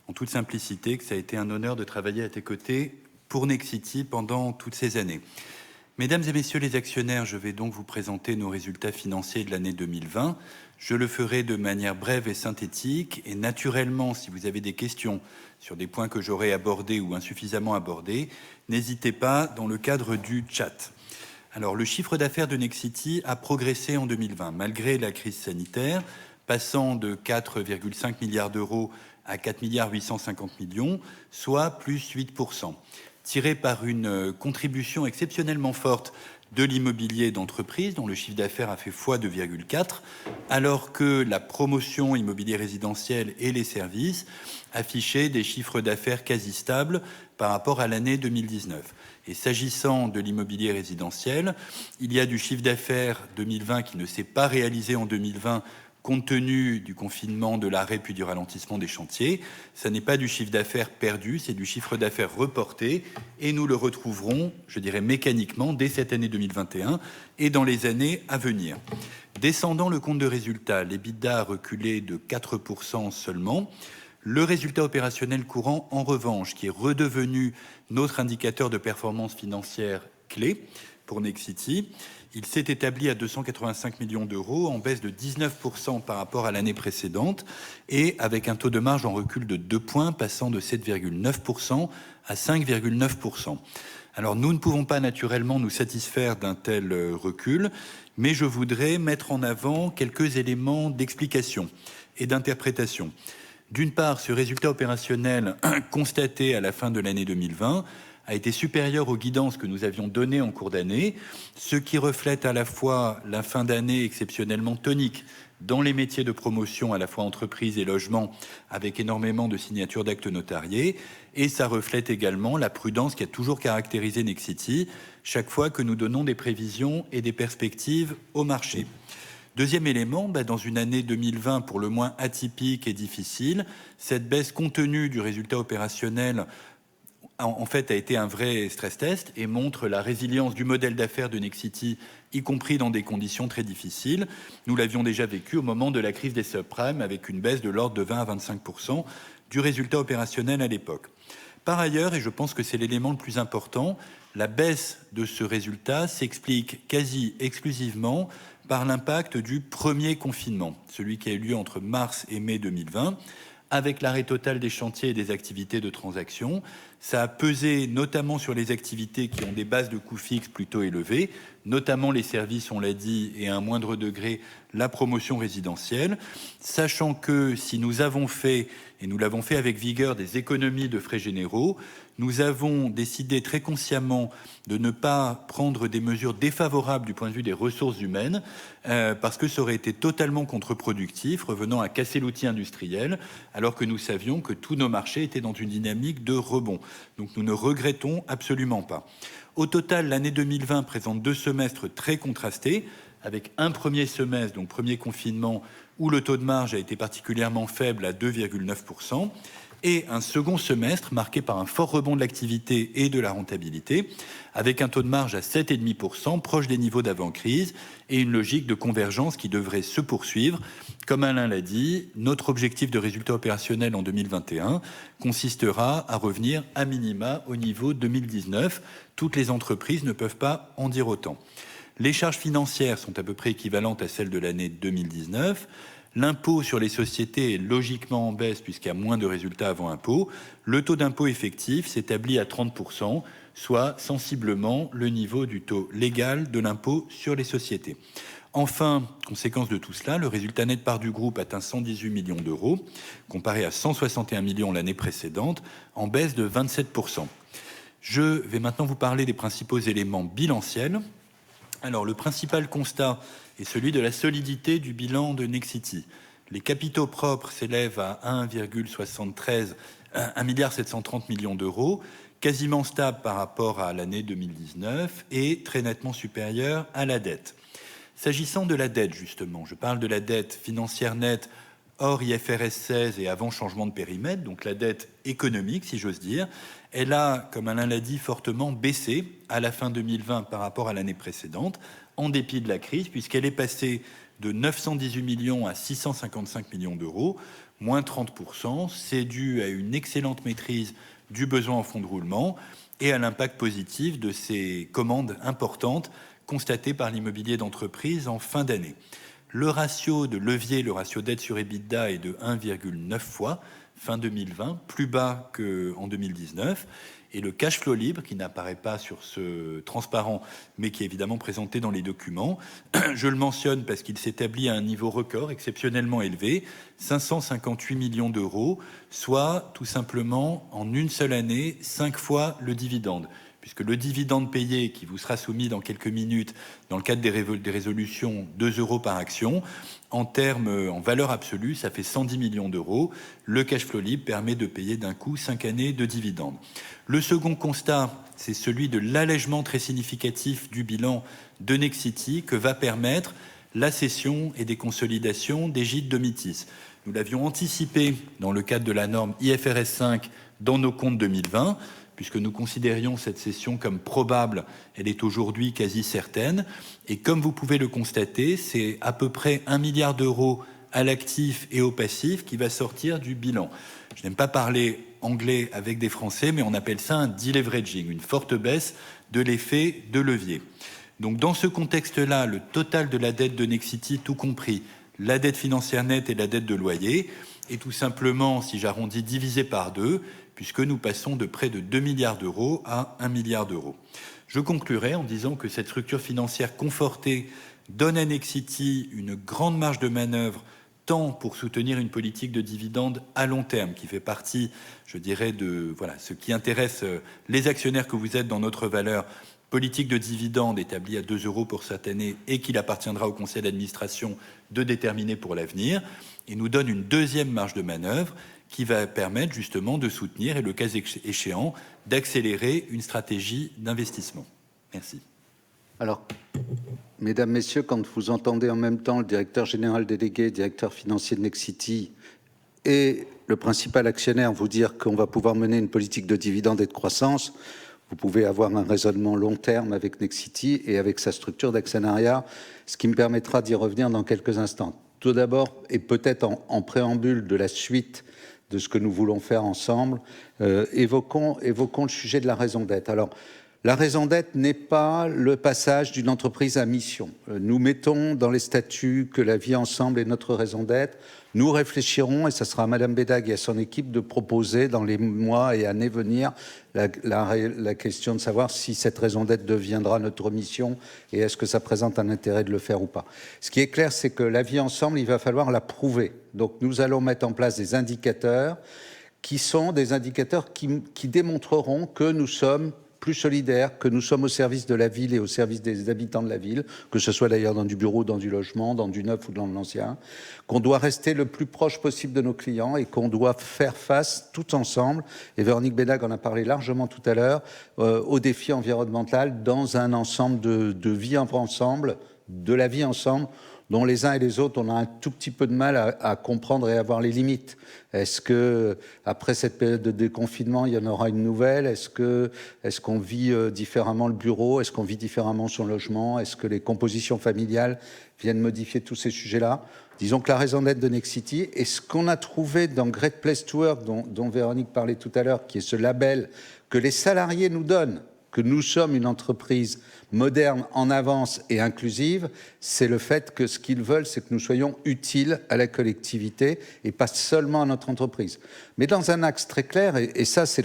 en toute simplicité que ça a été un honneur de travailler à tes côtés pour Nexity pendant toutes ces années. Mesdames et messieurs les actionnaires, je vais donc vous présenter nos résultats financiers de l'année 2020. Je le ferai de manière brève et synthétique et naturellement, si vous avez des questions sur des points que j'aurai abordés ou insuffisamment abordés, n'hésitez pas dans le cadre du chat. Alors, le chiffre d'affaires de Nexity a progressé en 2020, malgré la crise sanitaire, passant de 4,5 milliards d'euros à 4,850 milliards, soit plus 8%, tiré par une contribution exceptionnellement forte de l'immobilier d'entreprise, dont le chiffre d'affaires a fait x2,4, alors que la promotion immobilier résidentiel et les services affichaient des chiffres d'affaires quasi stables par rapport à l'année 2019. Et s'agissant de l'immobilier résidentiel, il y a du chiffre d'affaires 2020 qui ne s'est pas réalisé en 2020 compte tenu du confinement, de l'arrêt puis du ralentissement des chantiers. Ça n'est pas du chiffre d'affaires perdu, c'est du chiffre d'affaires reporté et nous le retrouverons, je dirais mécaniquement, dès cette année 2021 et dans les années à venir. Descendant le compte de résultat, l'EBITDA a reculé de 4% seulement. Le résultat opérationnel courant, en revanche, qui est redevenu notre indicateur de performance financière clé pour Nexity, il s'est établi à 285 millions d'euros, en baisse de 19% par rapport à l'année précédente, et avec un taux de marge en recul de 2 points, passant de 7,9% à 5,9%. Alors nous ne pouvons pas naturellement nous satisfaire d'un tel recul, mais je voudrais mettre en avant quelques éléments d'explication et d'interprétation. D'une part, ce résultat opérationnel constaté à la fin de l'année 2020 a été supérieur aux guidances que nous avions données en cours d'année, ce qui reflète à la fois la fin d'année exceptionnellement tonique dans les métiers de promotion, à la fois entreprise et logement, avec énormément de signatures d'actes notariés, et ça reflète également la prudence qui a toujours caractérisé Nexity chaque fois que nous donnons des prévisions et des perspectives au marché. Deuxième élément, dans une année 2020 pour le moins atypique et difficile, cette baisse compte tenu du résultat opérationnel en fait a été un vrai stress test et montre la résilience du modèle d'affaires de Nexity, y compris dans des conditions très difficiles. Nous l'avions déjà vécu au moment de la crise des subprimes avec une baisse de l'ordre de 20 à 25% du résultat opérationnel à l'époque. Par ailleurs, et je pense que c'est l'élément le plus important, la baisse de ce résultat s'explique quasi exclusivement par l'impact du premier confinement, celui qui a eu lieu entre mars et mai 2020, avec l'arrêt total des chantiers et des activités de transaction. Ça a pesé notamment sur les activités qui ont des bases de coûts fixes plutôt élevées, notamment les services, on l'a dit, et à un moindre degré, la promotion résidentielle, sachant que si nous avons fait, et nous l'avons fait avec vigueur, des économies de frais généraux, nous avons décidé très consciemment de ne pas prendre des mesures défavorables du point de vue des ressources humaines, parce que ça aurait été totalement contre-productif, revenant à casser l'outil industriel, alors que nous savions que tous nos marchés étaient dans une dynamique de rebond. Donc nous ne regrettons absolument pas. Au total, l'année 2020 présente 2 semestres très contrastés, avec un premier semestre, donc premier confinement, où le taux de marge a été particulièrement faible à 2,9%, et un second semestre marqué par un fort rebond de l'activité et de la rentabilité, avec un taux de marge à 7,5%, proche des niveaux d'avant-crise, et une logique de convergence qui devrait se poursuivre. Comme Alain l'a dit, notre objectif de résultat opérationnel en 2021 consistera à revenir à minima au niveau 2019. Toutes les entreprises ne peuvent pas en dire autant. Les charges financières sont à peu près équivalentes à celles de l'année 2019. L'impôt sur les sociétés est logiquement en baisse puisqu'il y a moins de résultats avant impôt. Le taux d'impôt effectif s'établit à 30%, soit sensiblement le niveau du taux légal de l'impôt sur les sociétés. Enfin, conséquence de tout cela, le résultat net part du groupe atteint 118 millions d'euros, comparé à 161 millions l'année précédente, en baisse de 27%. Je vais maintenant vous parler des principaux éléments bilanciels. Alors, le principal constat est celui de la solidité du bilan de Nexity. Les capitaux propres s'élèvent à 1,730 millions d'euros, quasiment stable par rapport à l'année 2019 et très nettement supérieur à la dette. S'agissant de la dette, justement, je parle de la dette financière nette hors IFRS 16 et avant changement de périmètre, donc la dette économique, si j'ose dire. Elle a, comme Alain l'a dit, fortement baissé à la fin 2020 par rapport à l'année précédente, en dépit de la crise, puisqu'elle est passée de 918 millions à 655 millions d'euros, moins 30%. C'est dû à une excellente maîtrise du besoin en fonds de roulement et à l'impact positif de ces commandes importantes constatées par l'immobilier d'entreprise en fin d'année. Le ratio de levier, le ratio dette sur EBITDA est de 1,9 fois fin 2020, plus bas qu'en 2019. Et le cash flow libre, qui n'apparaît pas sur ce transparent, mais qui est évidemment présenté dans les documents, je le mentionne parce qu'il s'établit à un niveau record exceptionnellement élevé, 558 millions d'euros, soit tout simplement en une seule année 5 fois le dividende. Puisque le dividende payé, qui vous sera soumis dans quelques minutes dans le cadre des résolutions, 2 € par action, en valeur absolue, ça fait 110 millions d'euros. Le cash flow libre permet de payer d'un coup 5 années de dividendes. Le second constat, c'est celui de l'allègement très significatif du bilan de Nexity que va permettre la cession et des consolidations des gîtes Domitis. Nous l'avions anticipé dans le cadre de la norme IFRS 5 dans nos comptes 2020, puisque nous considérions cette cession comme probable, elle est aujourd'hui quasi certaine. Et comme vous pouvez le constater, c'est à peu près 1 milliard d'euros à l'actif et au passif qui va sortir du bilan. Je n'aime pas parler anglais avec des Français, mais on appelle ça un deleveraging, une forte baisse de l'effet de levier. Donc dans ce contexte-là, le total de la dette de Nexity, tout compris, la dette financière nette et la dette de loyer, est tout simplement, si j'arrondis, divisé par 2, puisque nous passons de près de 2 milliards d'euros à 1 milliard d'euros. Je conclurai en disant que cette structure financière confortée donne à Nexity une grande marge de manœuvre, tant pour soutenir une politique de dividendes à long terme, qui fait partie, je dirais, de ce qui intéresse les actionnaires que vous êtes dans notre valeur, politique de dividendes établie à 2 € pour cette année et qu'il appartiendra au conseil d'administration de déterminer pour l'avenir, et nous donne une deuxième marge de manœuvre qui va permettre justement de soutenir et, le cas échéant, d'accélérer une stratégie d'investissement. Merci. Alors, Mesdames, Messieurs, quand vous entendez en même temps le directeur général délégué, directeur financier de Nexity et le principal actionnaire vous dire qu'on va pouvoir mener une politique de dividendes et de croissance, vous pouvez avoir un raisonnement long terme avec Nexity et avec sa structure d'actionnariat, ce qui me permettra d'y revenir dans quelques instants. Tout d'abord, et peut-être en préambule de la suite de ce que nous voulons faire ensemble, évoquons le sujet de la raison d'être. Alors, la raison d'être n'est pas le passage d'une entreprise à mission. Nous mettons dans les statuts que la vie ensemble est notre raison d'être. Nous réfléchirons, et ce sera à Madame Bédag et à son équipe de proposer dans les mois et années à venir la question de savoir si cette raison d'être deviendra notre mission et est-ce que ça présente un intérêt de le faire ou pas. Ce qui est clair, c'est que la vie ensemble, il va falloir la prouver. Donc nous allons mettre en place des indicateurs qui sont des indicateurs qui démontreront que nous sommes plus solidaires, que nous sommes au service de la ville et au service des habitants de la ville, que ce soit d'ailleurs dans du bureau, dans du logement, dans du neuf ou dans l'ancien, qu'on doit rester le plus proche possible de nos clients et qu'on doit faire face tout ensemble, et Véronique Bédag en a parlé largement tout à l'heure, aux défis environnementaux dans un ensemble de vie ensemble, de la vie ensemble, dont les uns et les autres, on a un tout petit peu de mal à comprendre et à voir les limites. Est-ce que après cette période de déconfinement, il y en aura une nouvelle? Est-ce qu'on vit différemment le bureau? Est-ce qu'on vit différemment son logement? Est-ce que les compositions familiales viennent modifier tous ces sujets-là? Disons que la raison d'être de Nexity, et ce qu'on a trouvé dans Great Place to Work, dont Véronique parlait tout à l'heure, qui est ce label que les salariés nous donnent, que nous sommes une entreprise moderne, en avance et inclusive, c'est le fait que ce qu'ils veulent, c'est que nous soyons utiles à la collectivité et pas seulement à notre entreprise. Mais dans un axe très clair, et ça c'est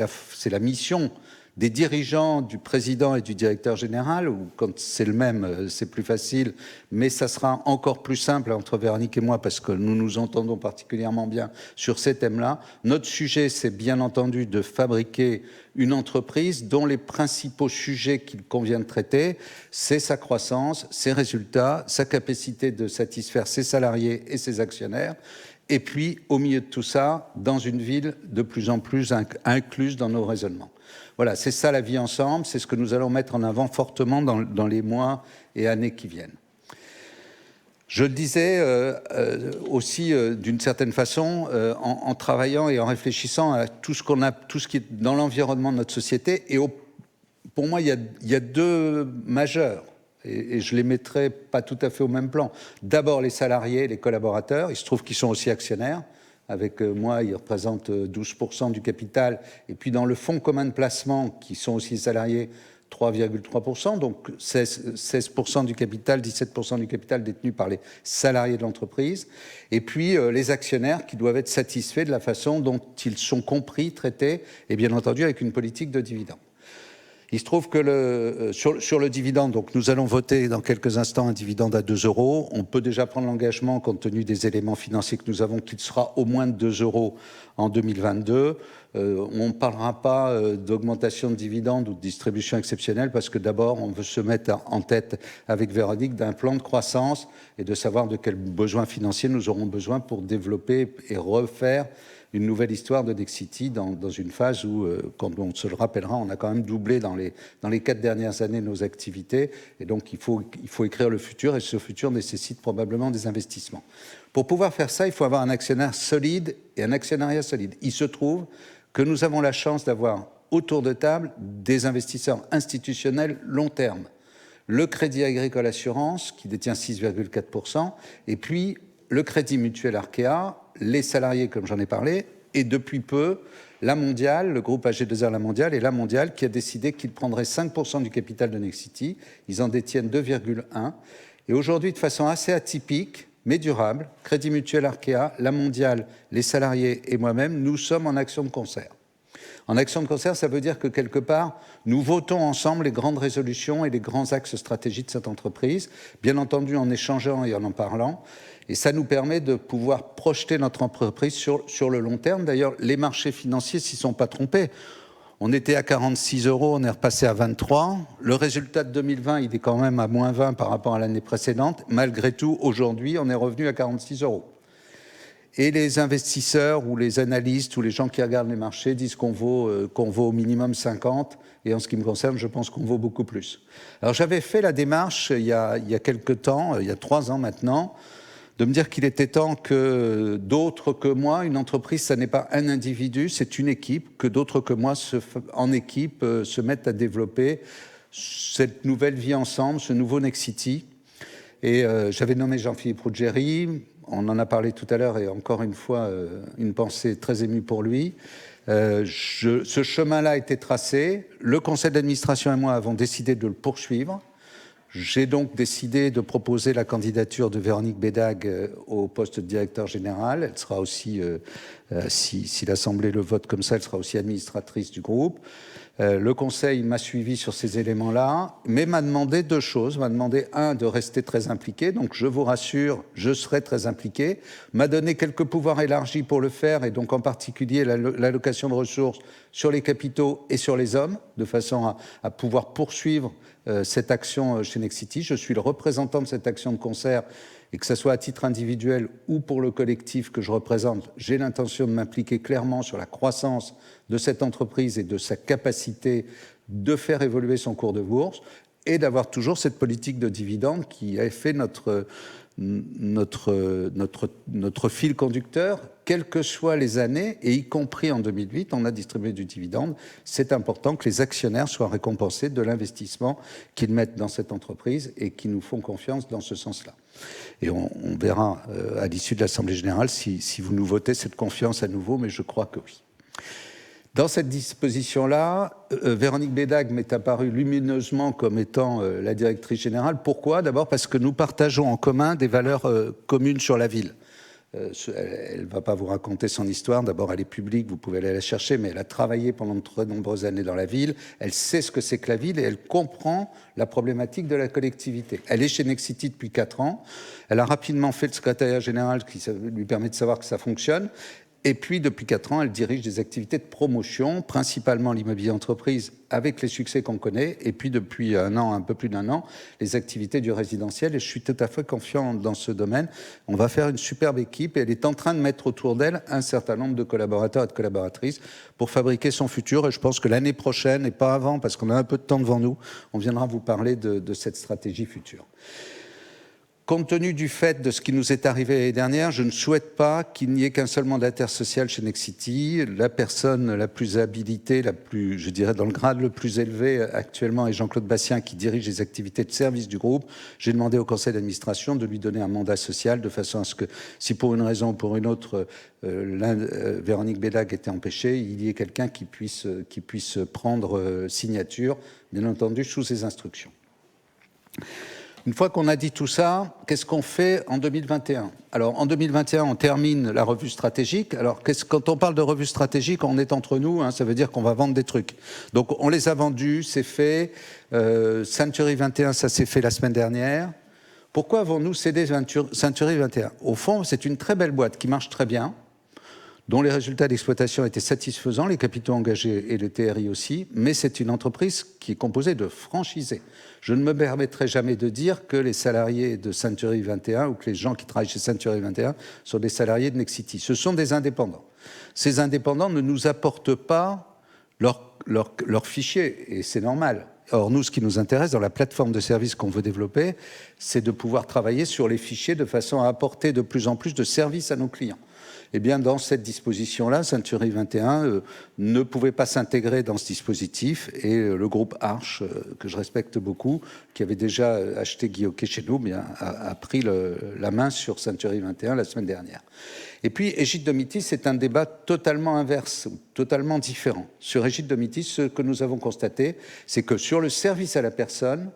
la mission des dirigeants, du président et du directeur général, ou quand c'est le même, c'est plus facile, mais ça sera encore plus simple entre Véronique et moi parce que nous nous entendons particulièrement bien sur ces thèmes-là. Notre sujet, c'est bien entendu de fabriquer une entreprise dont les principaux sujets qu'il convient de traiter, c'est sa croissance, ses résultats, sa capacité de satisfaire ses salariés et ses actionnaires, et puis au milieu de tout ça, dans une ville de plus en plus incluse dans nos raisonnements. Voilà, c'est ça la vie ensemble, c'est ce que nous allons mettre en avant fortement dans les mois et années qui viennent. Je le disais aussi d'une certaine façon en travaillant et en réfléchissant à tout ce qui est dans l'environnement de notre société. Et pour moi, il y a deux majeurs, et je les mettrai pas tout à fait au même plan. D'abord, les salariés, les collaborateurs. Il se trouve qu'ils sont aussi actionnaires. Avec moi, ils représentent 12% du capital. Et puis dans le fonds commun de placement, qui sont aussi salariés, 3,3%, donc 16% du capital, 17% du capital détenu par les salariés de l'entreprise. Et puis les actionnaires qui doivent être satisfaits de la façon dont ils sont compris, traités, et bien entendu avec une politique de dividende. Il se trouve que sur le dividende, donc nous allons voter dans quelques instants un dividende à 2 €. On peut déjà prendre l'engagement, compte tenu des éléments financiers que nous avons, qu'il sera au moins de 2 € en 2022. On ne parlera pas d'augmentation de dividendes ou de distribution exceptionnelle parce que d'abord, on veut se mettre en tête avec Véronique d'un plan de croissance et de savoir de quels besoins financiers nous aurons besoin pour développer et refaire une nouvelle histoire de Nexity dans une phase où, quand on se le rappellera, on a quand même doublé dans les 4 dernières années nos activités. Et donc, il faut écrire le futur, et ce futur nécessite probablement des investissements. Pour pouvoir faire ça, il faut avoir un actionnaire solide et un actionnariat solide. Il se trouve que nous avons la chance d'avoir autour de table des investisseurs institutionnels long terme. Le Crédit Agricole Assurance, qui détient 6,4%, et puis le Crédit Mutuel Arkea, les salariés, comme j'en ai parlé, et depuis peu, la Mondiale, le groupe AG2R La Mondiale, et La Mondiale qui a décidé qu'ils prendraient 5% du capital de Nexity. Ils en détiennent 2,1%. Et aujourd'hui, de façon assez atypique, mais durable, Crédit Mutuel Arkea, La Mondiale, les salariés et moi-même, nous sommes en action de concert. En action de concert, ça veut dire que quelque part, nous votons ensemble les grandes résolutions et les grands axes stratégiques de cette entreprise, bien entendu en échangeant et en parlant. Et ça nous permet de pouvoir projeter notre entreprise sur le long terme. D'ailleurs, les marchés financiers s'y sont pas trompés. On était à 46 €, on est repassé à 23. Le résultat de 2020, il est quand même à moins 20 par rapport à l'année précédente. Malgré tout, aujourd'hui, on est revenu à 46 €. Et les investisseurs ou les analystes ou les gens qui regardent les marchés disent qu'on vaut au minimum 50. Et en ce qui me concerne, je pense qu'on vaut beaucoup plus. Alors j'avais fait la démarche il y a quelques temps, il y a 3 ans maintenant, de me dire qu'il était temps que d'autres que moi, une entreprise, ça n'est pas un individu, c'est une équipe, que d'autres que moi, en équipe, se mettent à développer cette nouvelle vie ensemble, ce nouveau Nexity. Et j'avais nommé Jean-Philippe Ruggieri, on en a parlé tout à l'heure, et encore une fois, une pensée très émue pour lui. Ce chemin-là a été tracé. Le conseil d'administration et moi avons décidé de le poursuivre. J'ai donc décidé de proposer la candidature de Véronique Bédague au poste de directeur général. Elle sera aussi, si l'Assemblée le vote comme ça, elle sera aussi administratrice du groupe. Le conseil m'a suivi sur ces éléments-là, mais m'a demandé 2 choses. M'a demandé, 1, de rester très impliqué. Donc, je vous rassure, je serai très impliqué. M'a donné quelques pouvoirs élargis pour le faire, et donc en particulier l'allocation de ressources sur les capitaux et sur les hommes, de façon à pouvoir poursuivre cette action chez Nexity. Je suis le représentant de cette action de concert, et que ce soit à titre individuel ou pour le collectif que je représente, j'ai l'intention de m'impliquer clairement sur la croissance de cette entreprise et de sa capacité de faire évoluer son cours de bourse, et d'avoir toujours cette politique de dividendes qui a fait notre fil conducteur, quelles que soient les années, et y compris en 2008, on a distribué du dividende. C'est important que les actionnaires soient récompensés de l'investissement qu'ils mettent dans cette entreprise et qui nous font confiance dans ce sens-là. Et on verra à l'issue de l'Assemblée générale si vous nous votez cette confiance à nouveau, mais je crois que oui. Dans cette disposition-là, Véronique Bédague m'est apparue lumineusement comme étant la directrice générale. Pourquoi ? D'abord parce que nous partageons en commun des valeurs communes sur la ville. Elle ne va pas vous raconter son histoire. D'abord, elle est publique, vous pouvez aller la chercher, mais elle a travaillé pendant de très nombreuses années dans la ville. Elle sait ce que c'est que la ville et elle comprend la problématique de la collectivité. Elle est chez Nexity depuis 4 ans. Elle a rapidement fait le secrétariat général qui lui permet de savoir que ça fonctionne. Et puis, depuis 4 ans, elle dirige des activités de promotion, principalement l'immobilier entreprise, avec les succès qu'on connaît. Et puis, depuis 1 an, un peu plus d'1 an, les activités du résidentiel. Et je suis tout à fait confiant dans ce domaine. On va faire une superbe équipe et elle est en train de mettre autour d'elle un certain nombre de collaborateurs et de collaboratrices pour fabriquer son futur. Et je pense que l'année prochaine, et pas avant, parce qu'on a un peu de temps devant nous, on viendra vous parler de cette stratégie future. Compte tenu du fait de ce qui nous est arrivé l'année dernière, je ne souhaite pas qu'il n'y ait qu'un seul mandataire social chez Nexity. La personne la plus habilitée, je dirais dans le grade le plus élevé actuellement est Jean-Claude Bastien qui dirige les activités de service du groupe. J'ai demandé au conseil d'administration de lui donner un mandat social de façon à ce que, si pour une raison ou pour une autre, Véronique Bédague était empêchée, il y ait quelqu'un qui puisse prendre signature, bien entendu sous ses instructions. Une fois qu'on a dit tout ça, qu'est-ce qu'on fait en 2021 ? Alors, en 2021, on termine la revue stratégique. Alors, quand on parle de revue stratégique, on est entre nous, ça veut dire qu'on va vendre des trucs. Donc, on les a vendus, c'est fait. Century 21, ça s'est fait la semaine dernière. Pourquoi avons-nous cédé Century 21 ? Au fond, c'est une très belle boîte qui marche très bien, dont les résultats d'exploitation étaient satisfaisants, les capitaux engagés et le TRI aussi, mais c'est une entreprise qui est composée de franchisés. Je ne me permettrai jamais de dire que les salariés de Century 21 ou que les gens qui travaillent chez Century 21 sont des salariés de Nexity. Ce sont des indépendants. Ces indépendants ne nous apportent pas leurs fichiers, et c'est normal. Or, nous, ce qui nous intéresse dans la plateforme de services qu'on veut développer, c'est de pouvoir travailler sur les fichiers de façon à apporter de plus en plus de services à nos clients. Eh bien, dans cette disposition-là, Century 21 ne pouvait pas s'intégrer dans ce dispositif et le groupe Arche, que je respecte beaucoup, qui avait déjà acheté Guy Hockey chez nous, a pris la main sur Century 21 la semaine dernière. Et puis, Égide Domitis, c'est un débat totalement inverse, totalement différent. Sur Égide Domitis, ce que nous avons constaté, c'est que sur le service à la personne,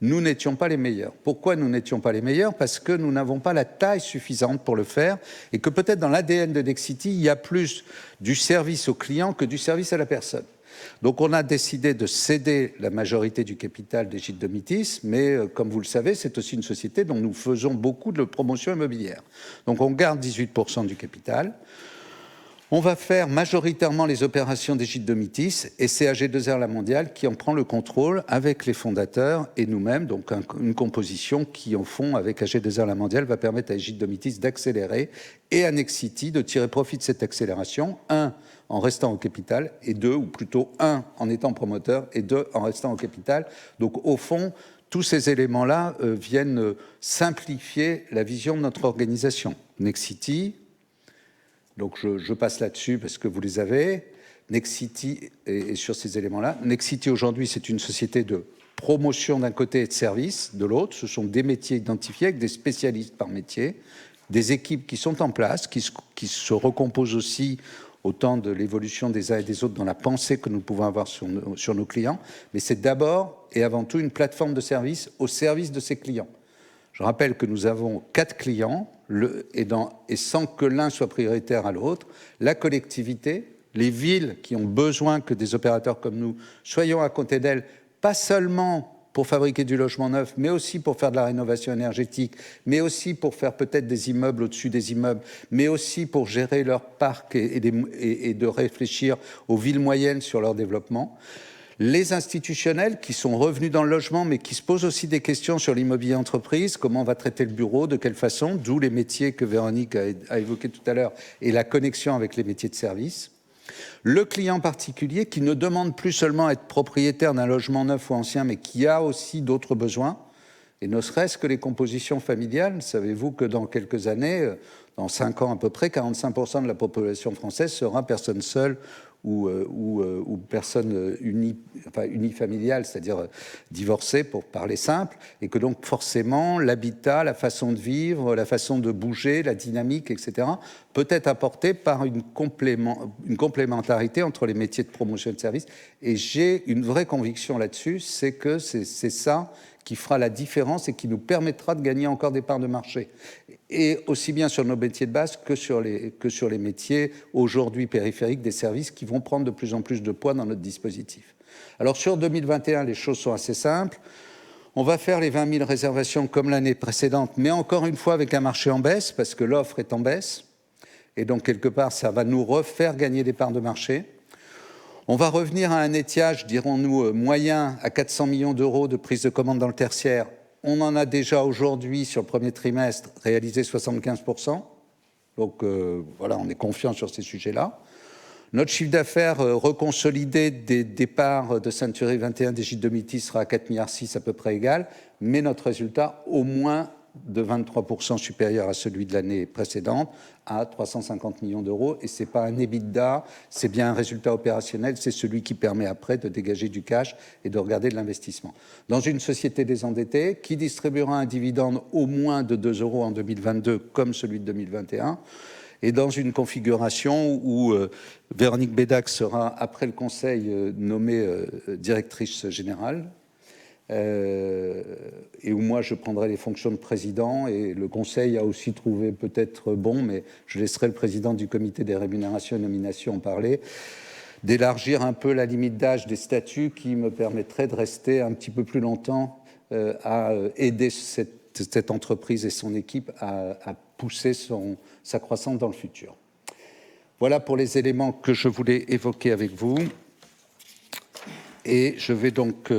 nous n'étions pas les meilleurs. Pourquoi nous n'étions pas les meilleurs ? Parce que nous n'avons pas la taille suffisante pour le faire et que peut-être dans l'ADN de Nexity, il y a plus du service au client que du service à la personne. Donc on a décidé de céder la majorité du capital d'Égide Domitis, mais comme vous le savez, c'est aussi une société dont nous faisons beaucoup de promotion immobilière. Donc on garde 18% du capital. On va faire majoritairement les opérations des Gîtes Domitis et c'est AG2R La Mondiale qui en prend le contrôle avec les fondateurs et nous-mêmes, donc une composition qui, en fond, avec AG2R La Mondiale, va permettre à Gîtes Domitis d'accélérer et à Nexity de tirer profit de cette accélération, un, en restant au capital, et deux, ou plutôt un, en étant promoteur, et deux, en restant au capital. Donc, au fond, tous ces éléments-là viennent simplifier la vision de notre organisation. Nexity, donc je passe là-dessus parce que vous les avez. Nexity est sur ces éléments-là. Nexity, aujourd'hui, c'est une société de promotion d'un côté et de service de l'autre. Ce sont des métiers identifiés avec des spécialistes par métier, des équipes qui sont en place, qui se recomposent aussi au temps de l'évolution des uns et des autres dans la pensée que nous pouvons avoir sur nos clients. Mais c'est d'abord et avant tout une plateforme de service au service de ces clients. Je rappelle que nous avons 4 clients, et sans que l'un soit prioritaire à l'autre, la collectivité, les villes qui ont besoin que des opérateurs comme nous soyons à côté d'elles, pas seulement pour fabriquer du logement neuf, mais aussi pour faire de la rénovation énergétique, mais aussi pour faire peut-être des immeubles au-dessus des immeubles, mais aussi pour gérer leur parc et de réfléchir aux villes moyennes sur leur développement. Les institutionnels qui sont revenus dans le logement, mais qui se posent aussi des questions sur l'immobilier entreprise, comment on va traiter le bureau, de quelle façon, d'où les métiers que Véronique a évoqués tout à l'heure et la connexion avec les métiers de service. Le client particulier qui ne demande plus seulement à être propriétaire d'un logement neuf ou ancien, mais qui a aussi d'autres besoins, et ne serait-ce que les compositions familiales. Savez-vous que dans quelques années, dans 5 ans à peu près, 45% de la population française sera personne seule ou personne unifamiliale, c'est-à-dire divorcée pour parler simple, et que donc forcément l'habitat, la façon de vivre, la façon de bouger, la dynamique, etc., peut être apportée par une complémentarité entre les métiers de promotion et de service. Et j'ai une vraie conviction là-dessus, c'est que c'est ça qui fera la différence et qui nous permettra de gagner encore des parts de marché. Et aussi bien sur nos métiers de base que sur les métiers aujourd'hui périphériques des services qui vont prendre de plus en plus de poids dans notre dispositif. Alors sur 2021, les choses sont assez simples. On va faire les 20 000 réservations comme l'année précédente, mais encore une fois avec un marché en baisse, parce que l'offre est en baisse. Et donc quelque part, ça va nous refaire gagner des parts de marché. On va revenir à un étiage, dirons-nous, moyen à 400 millions d'euros de prise de commande dans le tertiaire. On en a déjà aujourd'hui, sur le premier trimestre, réalisé 75%. Donc voilà, on est confiant sur ces sujets-là. Notre chiffre d'affaires reconsolidé des départs de Century 21 des Gîtes Domitis sera à 4,6 milliards à peu près égal, mais notre résultat au moins de 23% supérieur à celui de l'année précédente, à 350 millions d'euros. Et ce n'est pas un EBITDA, c'est bien un résultat opérationnel, c'est celui qui permet après de dégager du cash et de regarder de l'investissement. Dans une société désendettée qui distribuera un dividende au moins de 2 euros en 2022 comme celui de 2021, et dans une configuration où Véronique Bédac sera, après le Conseil, nommée directrice générale, et où moi je prendrai les fonctions de président, et le Conseil a aussi trouvé peut-être bon, mais je laisserai le président du comité des rémunérations et nominations en parler, d'élargir un peu la limite d'âge des statuts qui me permettrait de rester un petit peu plus longtemps à aider cette entreprise et son équipe à pousser sa croissance dans le futur. Voilà pour les éléments que je voulais évoquer avec vous, et je vais donc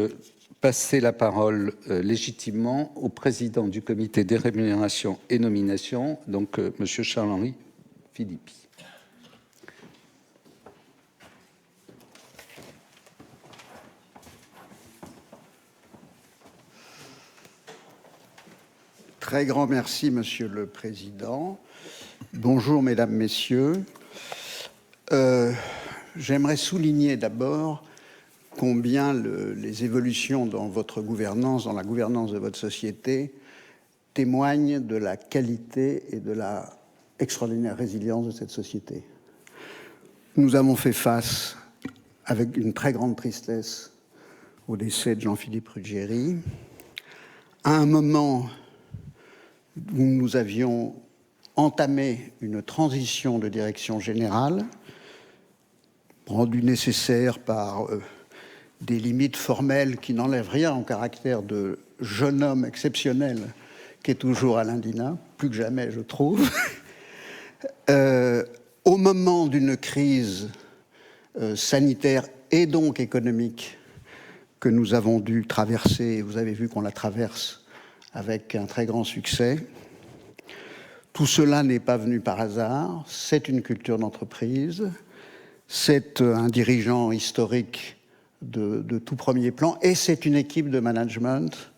passer la parole légitimement au président du comité des rémunérations et nominations, donc monsieur Charles-Henri Philippi. Très grand merci, Monsieur le Président. Bonjour, Mesdames, Messieurs. J'aimerais souligner d'abord combien les évolutions dans votre gouvernance, dans la gouvernance de votre société, témoignent de la qualité et de la extraordinaire résilience de cette société. Nous avons fait face, avec une très grande tristesse, au décès de Jean-Philippe Ruggieri, à un moment où nous avions entamé une transition de direction générale, rendue nécessaire par des limites formelles qui n'enlèvent rien au caractère de jeune homme exceptionnel qu'est toujours Alain Dina, plus que jamais, je trouve. au moment d'une crise sanitaire et donc économique que nous avons dû traverser, vous avez vu qu'on la traverse avec un très grand succès. Tout cela n'est pas venu par hasard, c'est une culture d'entreprise, c'est un dirigeant historique de tout premier plan et c'est une équipe de management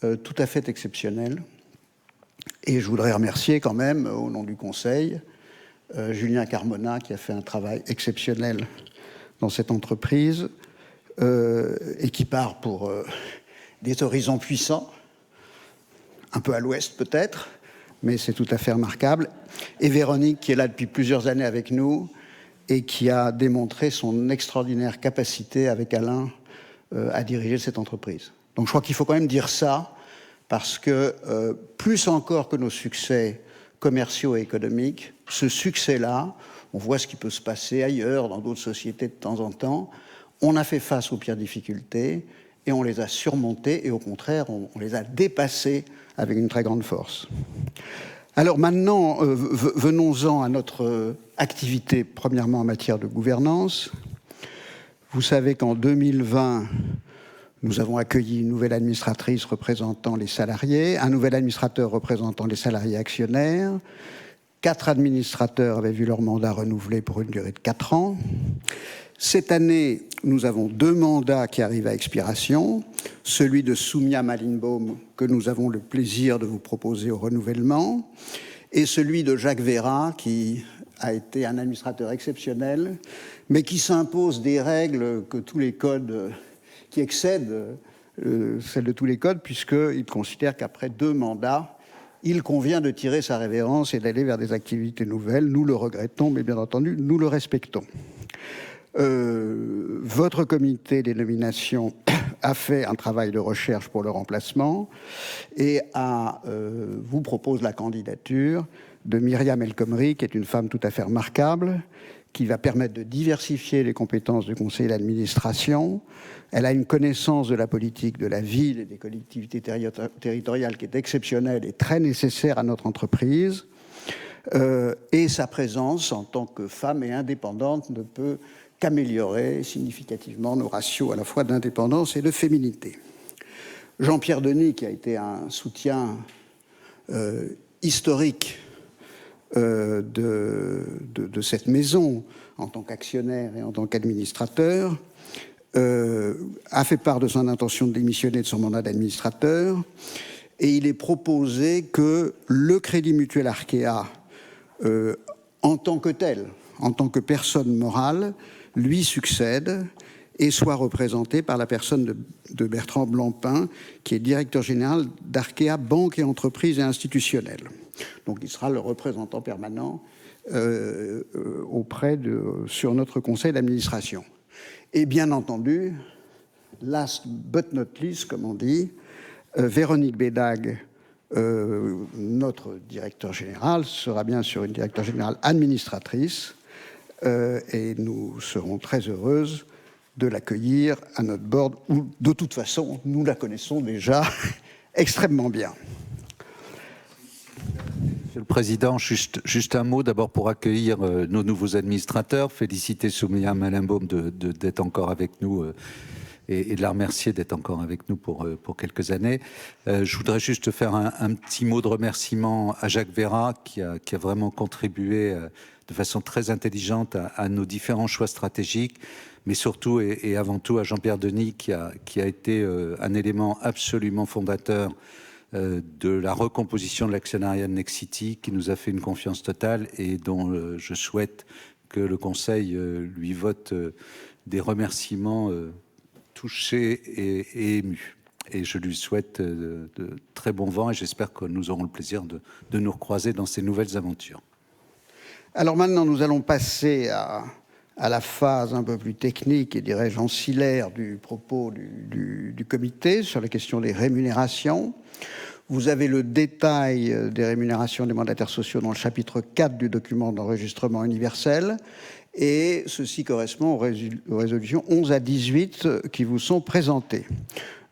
tout à fait exceptionnelle. Et je voudrais remercier quand même, au nom du Conseil, Julien Carmona qui a fait un travail exceptionnel dans cette entreprise et qui part pour des horizons puissants, un peu à l'ouest peut-être, mais c'est tout à fait remarquable. Et Véronique qui est là depuis plusieurs années avec nous et qui a démontré son extraordinaire capacité avec Alain à diriger cette entreprise. Donc je crois qu'il faut quand même dire ça, parce que plus encore que nos succès commerciaux et économiques, ce succès-là, on voit ce qui peut se passer ailleurs, dans d'autres sociétés de temps en temps, on a fait face aux pires difficultés et on les a surmontées et au contraire, on les a dépassées avec une très grande force. Alors maintenant, venons-en à notre activité, premièrement en matière de gouvernance. Vous savez qu'en 2020, nous avons accueilli une nouvelle administratrice représentant les salariés, un nouvel administrateur représentant les salariés actionnaires. 4 administrateurs avaient vu leur mandat renouvelé pour une durée de 4 ans. Cette année, nous avons 2 mandats qui arrivent à expiration. Celui de Soumya Malinbaum, que nous avons le plaisir de vous proposer au renouvellement, et celui de Jacques Véra, qui a été un administrateur exceptionnel, mais qui s'impose des règles que tous les codes, qui excèdent celles de tous les codes, puisqu'il considère qu'après 2 mandats, il convient de tirer sa révérence et d'aller vers des activités nouvelles. Nous le regrettons, mais bien entendu, nous le respectons. Votre comité des nominations a fait un travail de recherche pour le remplacement et vous propose la candidature de Myriam El Khomri, qui est une femme tout à fait remarquable, qui va permettre de diversifier les compétences du conseil d'administration. Elle a une connaissance de la politique de la ville et des collectivités territoriales qui est exceptionnelle et très nécessaire à notre entreprise. Et sa présence en tant que femme et indépendante ne peut qu'améliorer significativement nos ratios à la fois d'indépendance et de féminité. Jean-Pierre Denis, qui a été un soutien historique de cette maison en tant qu'actionnaire et en tant qu'administrateur, a fait part de son intention de démissionner de son mandat d'administrateur et il est proposé que le Crédit Mutuel Arkea, en tant que tel, en tant que personne morale, lui succède et soit représenté par la personne de Bertrand Blancpain, qui est directeur général d'Arkea Banque et Entreprises et Institutionnelles. Donc il sera le représentant permanent sur notre conseil d'administration. Et bien entendu, last but not least, comme on dit, Véronique Bédag, notre directeur général, sera bien sûr une directeur générale administratrice, et nous serons très heureuses de l'accueillir à notre board, où de toute façon, nous la connaissons déjà extrêmement bien. Monsieur le Président, juste un mot d'abord pour accueillir nos nouveaux administrateurs, féliciter Soumya Malinbaum d'être encore avec nous et de la remercier d'être encore avec nous pour quelques années. Je voudrais juste faire un petit mot de remerciement à Jacques Véra qui a vraiment contribué de façon très intelligente à nos différents choix stratégiques, mais surtout et avant tout à Jean-Pierre Denis qui a été un élément absolument fondateur de la recomposition de l'actionnariat de Nexity, qui nous a fait une confiance totale et dont je souhaite que le Conseil lui vote des remerciements touchés et émus. Et je lui souhaite de très bons vents et j'espère que nous aurons le plaisir de nous recroiser dans ces nouvelles aventures. Alors maintenant, nous allons passer à la phase un peu plus technique et, dirais-je, ancillaire du propos du comité sur la question des rémunérations. Vous avez le détail des rémunérations des mandataires sociaux dans le chapitre 4 du document d'enregistrement universel et ceci correspond aux résolutions 11 à 18 qui vous sont présentées.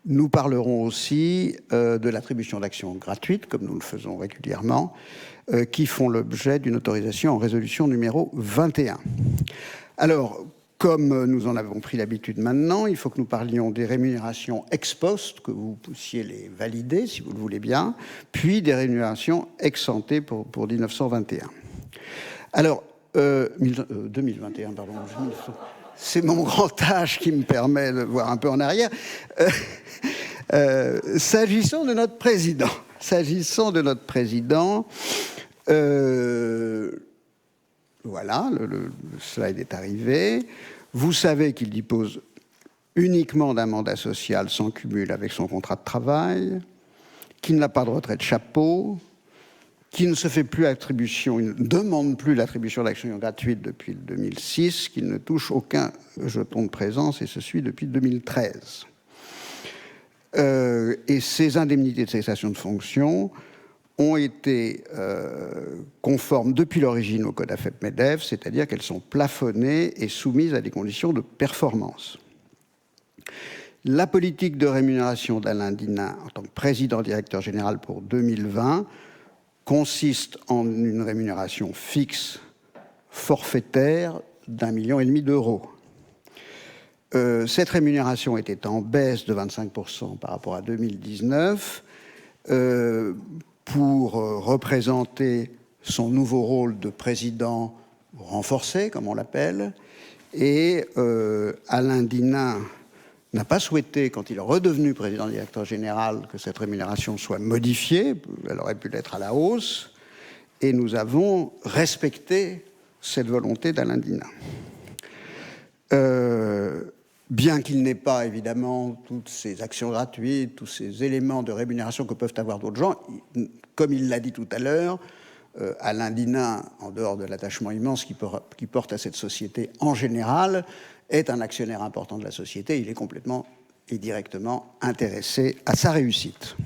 Nous parlerons aussi de l'attribution d'actions gratuites, comme nous le faisons régulièrement, qui font l'objet d'une autorisation en résolution numéro 21. Alors, comme nous en avons pris l'habitude maintenant, il faut que nous parlions des rémunérations ex post, que vous puissiez les valider, si vous le voulez bien, puis des rémunérations ex ante pour 1921. Alors, 2021, pardon. C'est mon grand âge qui me permet de voir un peu en arrière. S'agissant de notre président, voilà, le slide est arrivé. Vous savez qu'il dispose uniquement d'un mandat social sans cumul avec son contrat de travail, qu'il n'a pas de retraite chapeau, qu'il ne se fait plus attribution, il ne demande plus l'attribution d'actions gratuites depuis 2006, qu'il ne touche aucun jeton de présence, et ce suit depuis 2013. Et ces indemnités de cessation de fonction ont été conformes depuis l'origine au code AFEP-MEDEF, c'est-à-dire qu'elles sont plafonnées et soumises à des conditions de performance. La politique de rémunération d'Alain Dinin en tant que président-directeur général pour 2020 consiste en une rémunération fixe forfaitaire d'1,5 million d'euros. Cette rémunération était en baisse de 25% par rapport à 2019 pour représenter son nouveau rôle de président renforcé, comme on l'appelle. Et Alain Dinin n'a pas souhaité, quand il est redevenu président-directeur général, que cette rémunération soit modifiée. Elle aurait pu l'être à la hausse. Et nous avons respecté cette volonté d'Alain Dinin. Bien qu'il n'ait pas, évidemment, toutes ces actions gratuites, tous ces éléments de rémunération que peuvent avoir d'autres gens, comme il l'a dit tout à l'heure, Alain Dinin, en dehors de l'attachement immense qu'il porte à cette société en général, est un actionnaire important de la société. Il est complètement et directement intéressé à sa réussite.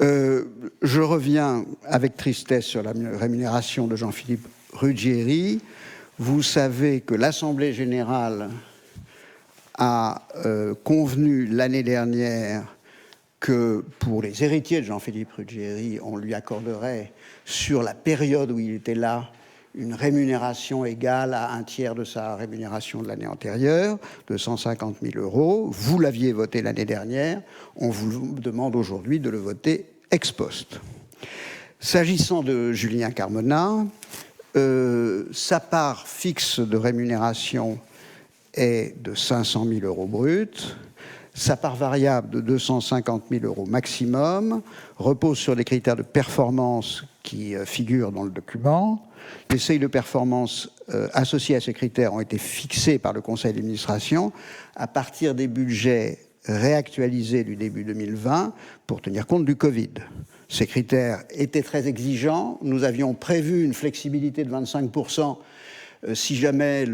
Je reviens avec tristesse sur la rémunération de Jean-Philippe Ruggieri. Vous savez que l'Assemblée générale a convenu l'année dernière que pour les héritiers de Jean-Philippe Ruggieri, on lui accorderait, sur la période où il était là, une rémunération égale à 1/3 de sa rémunération de l'année antérieure, de 150 000 euros. Vous l'aviez voté l'année dernière, on vous demande aujourd'hui de le voter ex post. S'agissant de Julien Carmona, sa part fixe de rémunération est de 500 000 euros bruts. Sa part variable de 250 000 euros maximum repose sur des critères de performance qui figurent dans le document. Les seuils de performance associés à ces critères ont été fixés par le conseil d'administration à partir des budgets réactualisés du début 2020 pour tenir compte du Covid. Ces critères étaient très exigeants. Nous avions prévu une flexibilité de 25% si jamais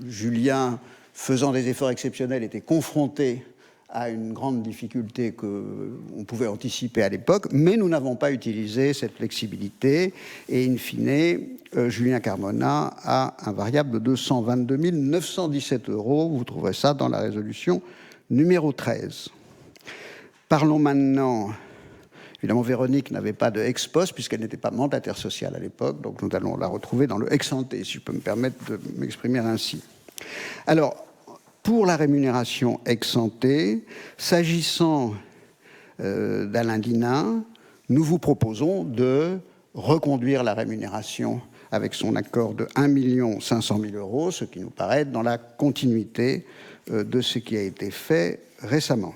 Julien, faisant des efforts exceptionnels, était confronté à une grande difficulté qu'on pouvait anticiper à l'époque, mais nous n'avons pas utilisé cette flexibilité, et in fine, Julien Carmona a un variable de 222 917 euros. Vous trouverez ça dans la résolution numéro 13. Parlons maintenant... Évidemment, Véronique n'avait pas de ex-post puisqu'elle n'était pas mandataire sociale à l'époque, donc nous allons la retrouver dans le ex-ante, si je peux me permettre de m'exprimer ainsi. Alors, pour la rémunération ex-ante, s'agissant d'Alain Dinin, nous vous proposons de reconduire la rémunération avec son accord de 1 500 000 euros, ce qui nous paraît dans la continuité de ce qui a été fait récemment.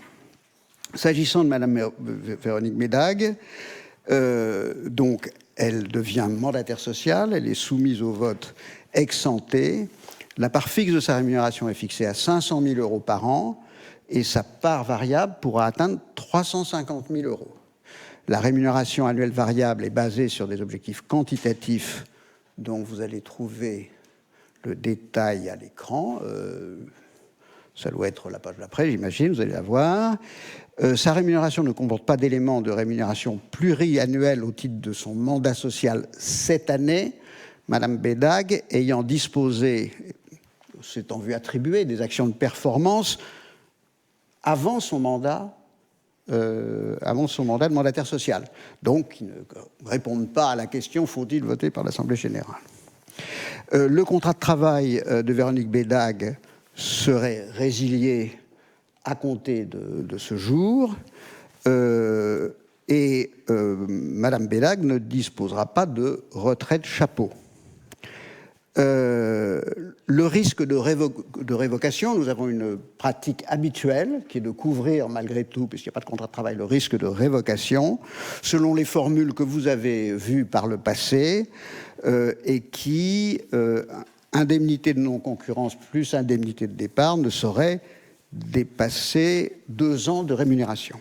S'agissant de Mme Véronique Médague, donc elle devient mandataire sociale, elle est soumise au vote ex-ante. La part fixe de sa rémunération est fixée à 500 000 euros par an et sa part variable pourra atteindre 350 000 euros. La rémunération annuelle variable est basée sur des objectifs quantitatifs dont vous allez trouver le détail à l'écran. Ça doit être la page d'après, j'imagine, vous allez la voir. Sa rémunération ne comporte pas d'éléments de rémunération pluriannuelle au titre de son mandat social cette année. Madame Bédague, ayant disposé, s'étant vu attribuer des actions de performance avant son mandat de mandataire social. Donc, qui ne répondent pas à la question « faut-il voter par l'Assemblée générale ?» Le contrat de travail de Véronique Bédague serait résilié à compter de ce jour et Madame Bédague ne disposera pas de retraite chapeau. Le risque de révocation, nous avons une pratique habituelle qui est de couvrir malgré tout, puisqu'il n'y a pas de contrat de travail, le risque de révocation, selon les formules que vous avez vues par le passé, et qui, indemnité de non-concurrence plus indemnité de départ, ne saurait dépasser 2 ans de rémunération.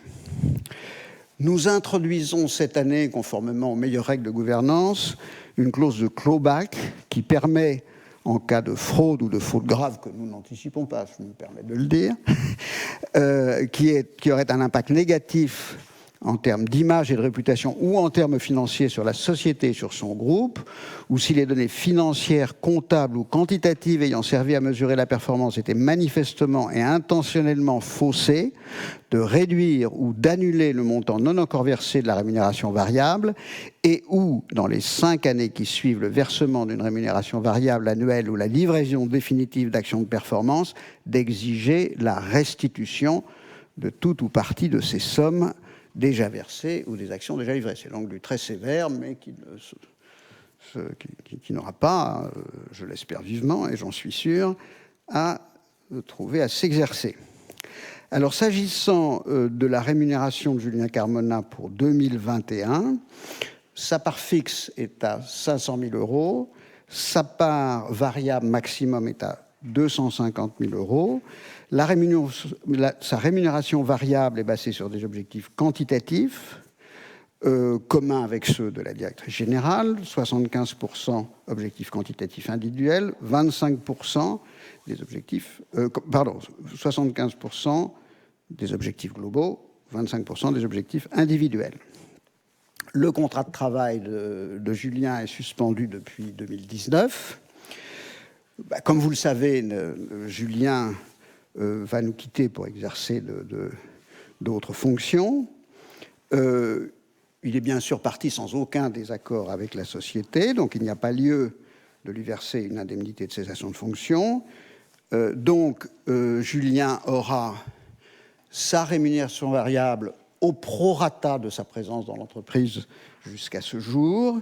Nous introduisons cette année, conformément aux meilleures règles de gouvernance, une clause de clawback qui permet, en cas de fraude ou de faute grave, que nous n'anticipons pas, je me permets de le dire, qui aurait un impact négatif en termes d'image et de réputation ou en termes financiers sur la société et sur son groupe, ou si les données financières, comptables ou quantitatives ayant servi à mesurer la performance étaient manifestement et intentionnellement faussées, de réduire ou d'annuler le montant non encore versé de la rémunération variable et ou, dans les 5 années qui suivent le versement d'une rémunération variable annuelle ou la livraison définitive d'actions de performance, d'exiger la restitution de toute ou partie de ces sommes déjà versées ou des actions déjà livrées. C'est donc du très sévère, mais qui n'aura pas, je l'espère vivement, et j'en suis sûr, à trouver à s'exercer. Alors, s'agissant de la rémunération de Julien Carmona pour 2021, sa part fixe est à 500 000 €, sa part variable maximum est à 250 000 €. Sa rémunération variable est basée sur des objectifs quantitatifs, communs avec ceux de la directrice générale, 75% objectifs quantitatifs individuels, 25% des objectifs, 75% des objectifs globaux, 25% des objectifs individuels. Le contrat de travail de Julien est suspendu depuis 2019. Comme vous le savez, Julien va nous quitter pour exercer d'autres fonctions. Il est bien sûr parti sans aucun désaccord avec la société, donc il n'y a pas lieu de lui verser une indemnité de cessation de fonction. Donc, Julien aura sa rémunération variable au prorata de sa présence dans l'entreprise jusqu'à ce jour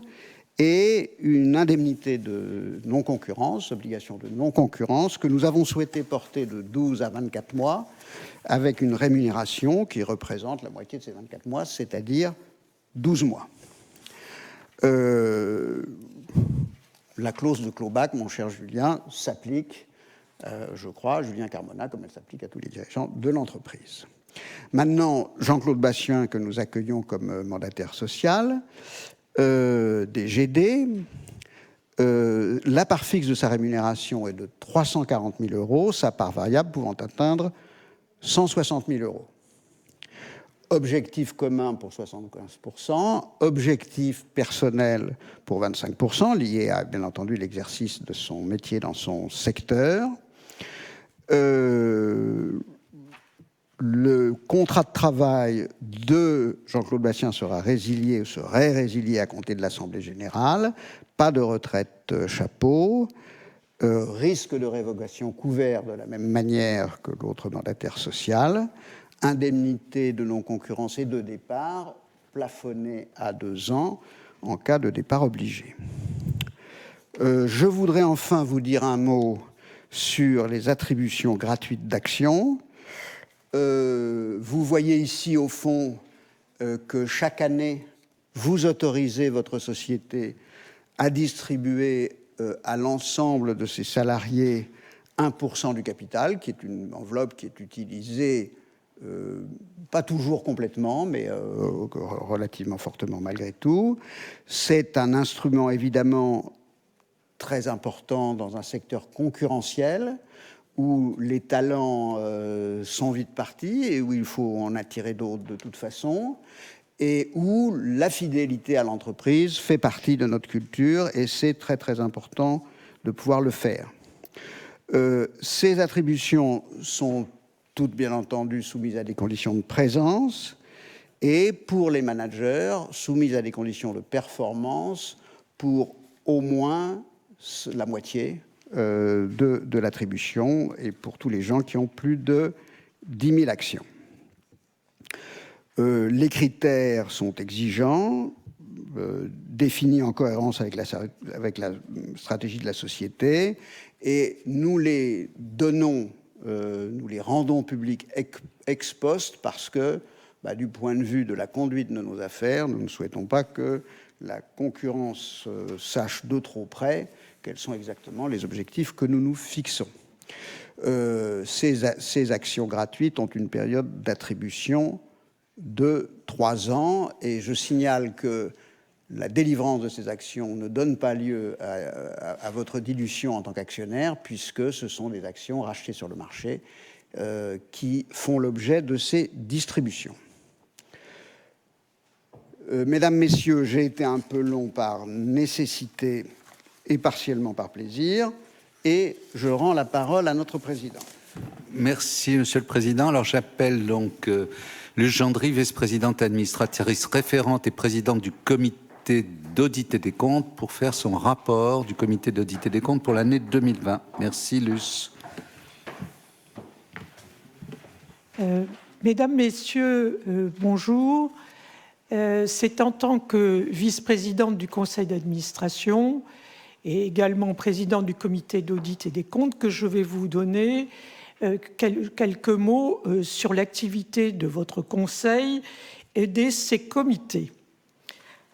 et une indemnité de non-concurrence, obligation de non-concurrence, que nous avons souhaité porter de 12 à 24 mois avec une rémunération qui représente la moitié de ces 24 mois, c'est-à-dire 12 mois. La clause de clawback, mon cher Julien, s'applique, je crois, à Julien Carmona, comme elle s'applique à tous les dirigeants de l'entreprise. Maintenant, Jean-Claude Bassien, que nous accueillons comme mandataire social, des GD, la part fixe de sa rémunération est de 340 000 €, sa part variable pouvant atteindre 160 000 €. Objectif commun pour 75%, objectif personnel pour 25%, lié à, bien entendu, l'exercice de son métier dans son secteur. Le contrat de travail de Jean-Claude Bassien serait résilié à compter de l'Assemblée générale. Pas de retraite chapeau. Risque de révocation couvert de la même manière que l'autre mandataire social. Indemnité de non-concurrence et de départ plafonnée à 2 ans en cas de départ obligé. Je voudrais enfin vous dire un mot sur les attributions gratuites d'actions. Vous voyez ici au fond que chaque année, vous autorisez votre société à distribuer à l'ensemble de ses salariés 1% du capital, qui est une enveloppe qui est utilisée pas toujours complètement, mais relativement fortement malgré tout. C'est un instrument évidemment très important dans un secteur concurrentiel où les talents sont vite partis et où il faut en attirer d'autres de toute façon, et où la fidélité à l'entreprise fait partie de notre culture, et c'est très très important de pouvoir le faire. Ces attributions sont toutes bien entendu soumises à des conditions de présence, et pour les managers, soumises à des conditions de performance pour au moins la moitié de l'attribution, et pour tous les gens qui ont plus de 10 000 actions. Les critères sont exigeants, définis en cohérence avec la stratégie de la société, et nous les donnons, nous les rendons publics ex post parce que, du point de vue de la conduite de nos affaires, nous ne souhaitons pas que la concurrence sache de trop près quels sont exactement les objectifs que nous nous fixons. Ces actions gratuites ont une période d'attribution de 3 ans, et je signale que la délivrance de ces actions ne donne pas lieu à votre dilution en tant qu'actionnaire, puisque ce sont des actions rachetées sur le marché qui font l'objet de ces distributions. Mesdames, Messieurs, j'ai été un peu long par nécessité et partiellement par plaisir, et je rends la parole à notre président. Merci, Monsieur le Président. Alors, j'appelle donc Luce Gendry, vice-présidente administratrice référente et présidente du comité d'audit et des comptes, pour faire son rapport du comité d'audit et des comptes pour l'année 2020. Merci, Luce. Mesdames, Messieurs, bonjour. C'est en tant que vice-présidente du conseil d'administration et également présidente du comité d'audit et des comptes que je vais vous donner quelques mots sur l'activité de votre conseil et de ses comités.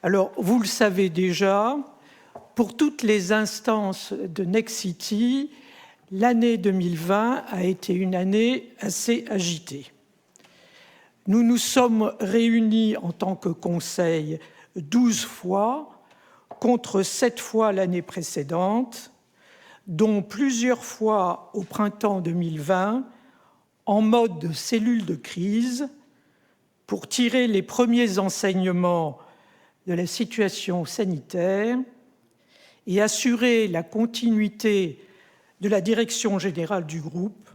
Alors, vous le savez déjà, pour toutes les instances de Nexity, l'année 2020 a été une année assez agitée. Nous nous sommes réunis en tant que conseil 12 fois, contre 7 fois l'année précédente, dont plusieurs fois au printemps 2020, en mode de cellule de crise, pour tirer les premiers enseignements de la situation sanitaire et assurer la continuité de la direction générale du groupe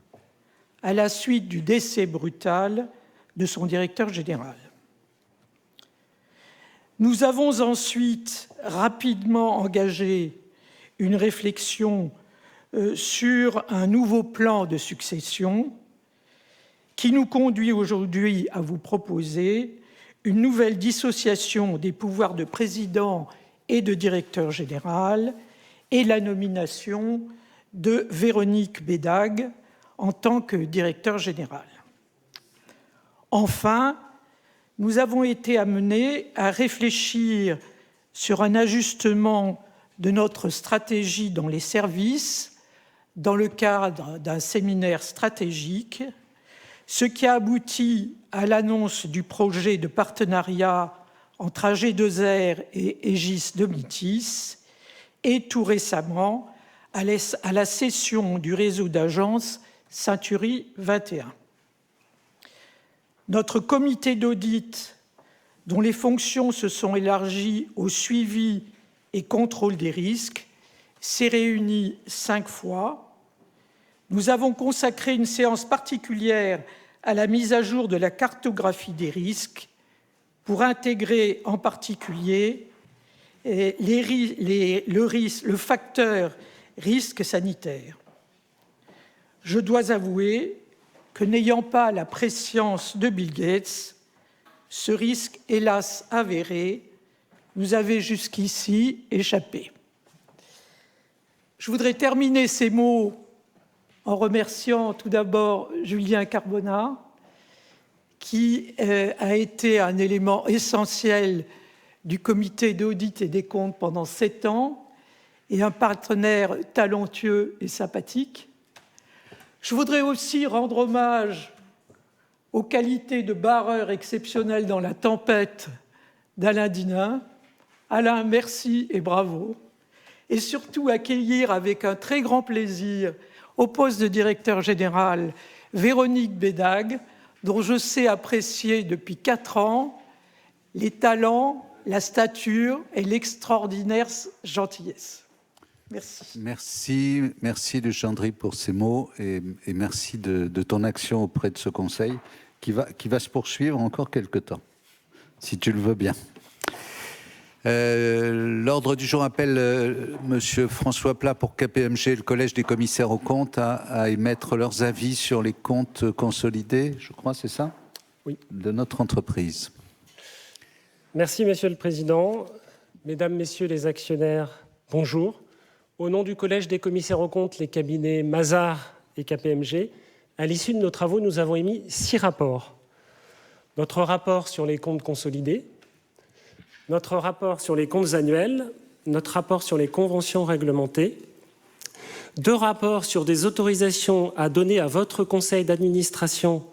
à la suite du décès brutal de son directeur général. Nous avons ensuite rapidement engagé une réflexion sur un nouveau plan de succession qui nous conduit aujourd'hui à vous proposer une nouvelle dissociation des pouvoirs de président et de directeur général et la nomination de Véronique Bédague en tant que directeur général. Enfin, nous avons été amenés à réfléchir sur un ajustement de notre stratégie dans les services dans le cadre d'un séminaire stratégique, ce qui a abouti à l'annonce du projet de partenariat entre AG2R et Egis Domitis et tout récemment à la cession du réseau d'agences Century 21. Notre comité d'audit, dont les fonctions se sont élargies au suivi et contrôle des risques, s'est réuni 5 fois. Nous avons consacré une séance particulière à la mise à jour de la cartographie des risques pour intégrer en particulier le facteur risque sanitaire. Je dois avouer que n'ayant pas la prescience de Bill Gates, ce risque, hélas avéré, nous avait jusqu'ici échappé. Je voudrais terminer ces mots en remerciant tout d'abord Julien Carbonat, qui a été un élément essentiel du comité d'audit et des comptes pendant 7 ans et un partenaire talentueux et sympathique. Je voudrais aussi rendre hommage aux qualités de barreur exceptionnelles dans la tempête d'Alain Dinin. Alain, merci et bravo. Et surtout accueillir avec un très grand plaisir au poste de directeur général Véronique Bédague, dont je sais apprécier depuis 4 ans les talents, la stature et l'extraordinaire gentillesse. Merci. Merci de Gendry pour ces mots et merci de ton action auprès de ce Conseil qui va se poursuivre encore quelque temps, si tu le veux bien. L'ordre du jour appelle Monsieur François Plat pour KPMG, le Collège des commissaires aux comptes, à émettre leurs avis sur les comptes consolidés, je crois, c'est ça ? Oui. De notre entreprise. Merci, Monsieur le Président. Mesdames, Messieurs les actionnaires, bonjour. Au nom du Collège des commissaires aux comptes, les cabinets Mazars et KPMG, à l'issue de nos travaux, nous avons émis 6 rapports. Notre rapport sur les comptes consolidés, notre rapport sur les comptes annuels, notre rapport sur les conventions réglementées, 2 rapports sur des autorisations à donner à votre conseil d'administration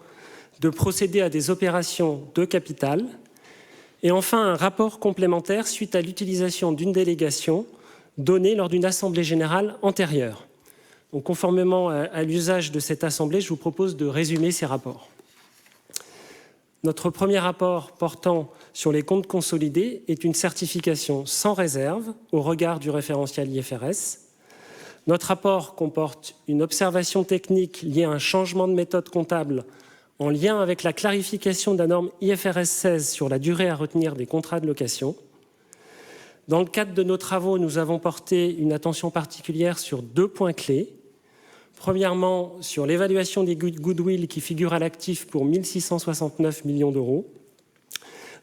de procéder à des opérations de capital, et enfin un rapport complémentaire suite à l'utilisation d'une délégation donnée lors d'une assemblée générale antérieure. Donc, conformément à l'usage de cette assemblée, je vous propose de résumer ces rapports. Notre premier rapport portant sur les comptes consolidés est une certification sans réserve au regard du référentiel IFRS. Notre rapport comporte une observation technique liée à un changement de méthode comptable en lien avec la clarification de la norme IFRS 16 sur la durée à retenir des contrats de location. Dans le cadre de nos travaux, nous avons porté une attention particulière sur 2 points clés. Premièrement, sur l'évaluation des goodwill qui figurent à l'actif pour 1 669 millions d'euros,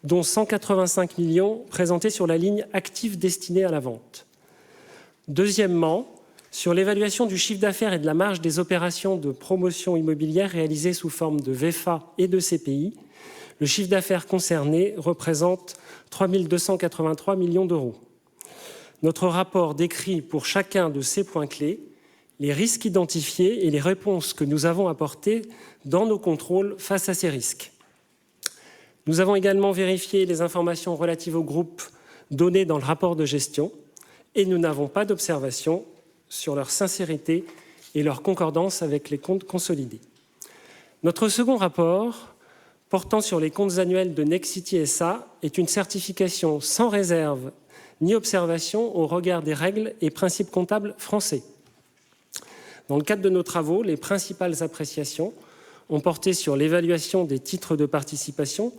dont 185 millions présentés sur la ligne actifs destinée à la vente. Deuxièmement, sur l'évaluation du chiffre d'affaires et de la marge des opérations de promotion immobilière réalisées sous forme de VFA et de CPI, le chiffre d'affaires concerné représente 3 283 millions d'euros. Notre rapport décrit pour chacun de ces points clés les risques identifiés et les réponses que nous avons apportées dans nos contrôles face à ces risques. Nous avons également vérifié les informations relatives au groupe données dans le rapport de gestion et nous n'avons pas d'observation sur leur sincérité et leur concordance avec les comptes consolidés. Notre second rapport, portant sur les comptes annuels de Nexity SA, est une certification sans réserve ni observation au regard des règles et principes comptables français. Dans le cadre de nos travaux, les principales appréciations ont porté sur l'évaluation des titres de participation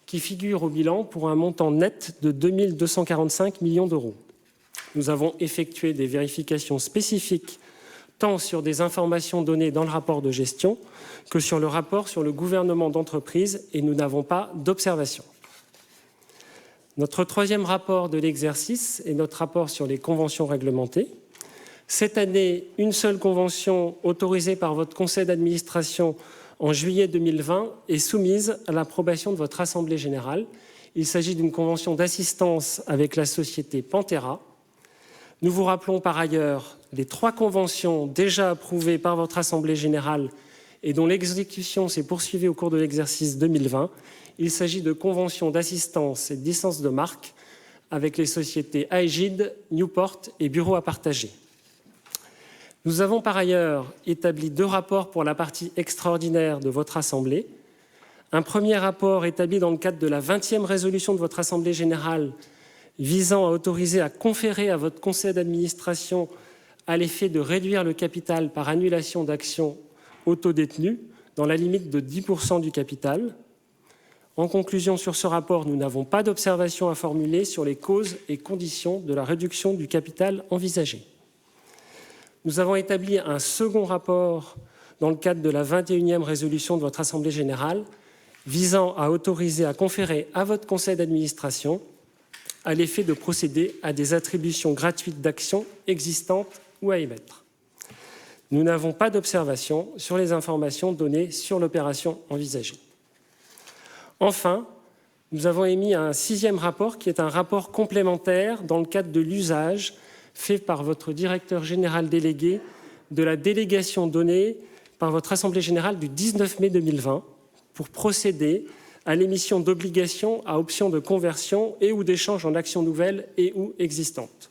qui figurent au bilan pour un montant net de 2 245 millions d'euros. Nous avons effectué des vérifications spécifiques tant sur des informations données dans le rapport de gestion que sur le rapport sur le gouvernement d'entreprise et nous n'avons pas d'observation. Notre troisième rapport de l'exercice est notre rapport sur les conventions réglementées. Cette année, une seule convention autorisée par votre conseil d'administration en juillet 2020 est soumise à l'approbation de votre assemblée générale. Il s'agit d'une convention d'assistance avec la société Pantera. Nous vous rappelons par ailleurs les 3 conventions déjà approuvées par votre assemblée générale et dont l'exécution s'est poursuivie au cours de l'exercice 2020. Il s'agit de conventions d'assistance et de licence de marque avec les sociétés Aegide, Newport et Bureau à partager. Nous avons par ailleurs établi 2 rapports pour la partie extraordinaire de votre Assemblée. Un premier rapport établi dans le cadre de la 20e résolution de votre Assemblée générale visant à autoriser à conférer à votre conseil d'administration à l'effet de réduire le capital par annulation d'actions autodétenues dans la limite de 10% du capital. En conclusion, sur ce rapport, nous n'avons pas d'observation à formuler sur les causes et conditions de la réduction du capital envisagée. Nous avons établi un second rapport dans le cadre de la 21e résolution de votre Assemblée générale visant à autoriser à conférer à votre conseil d'administration à l'effet de procéder à des attributions gratuites d'actions existantes ou à émettre. Nous n'avons pas d'observation sur les informations données sur l'opération envisagée. Enfin, nous avons émis un 6e rapport qui est un rapport complémentaire dans le cadre de l'usage fait par votre directeur général délégué de la délégation donnée par votre Assemblée générale du 19 mai 2020 pour procéder à l'émission d'obligations à option de conversion et ou d'échange en actions nouvelles et ou existantes.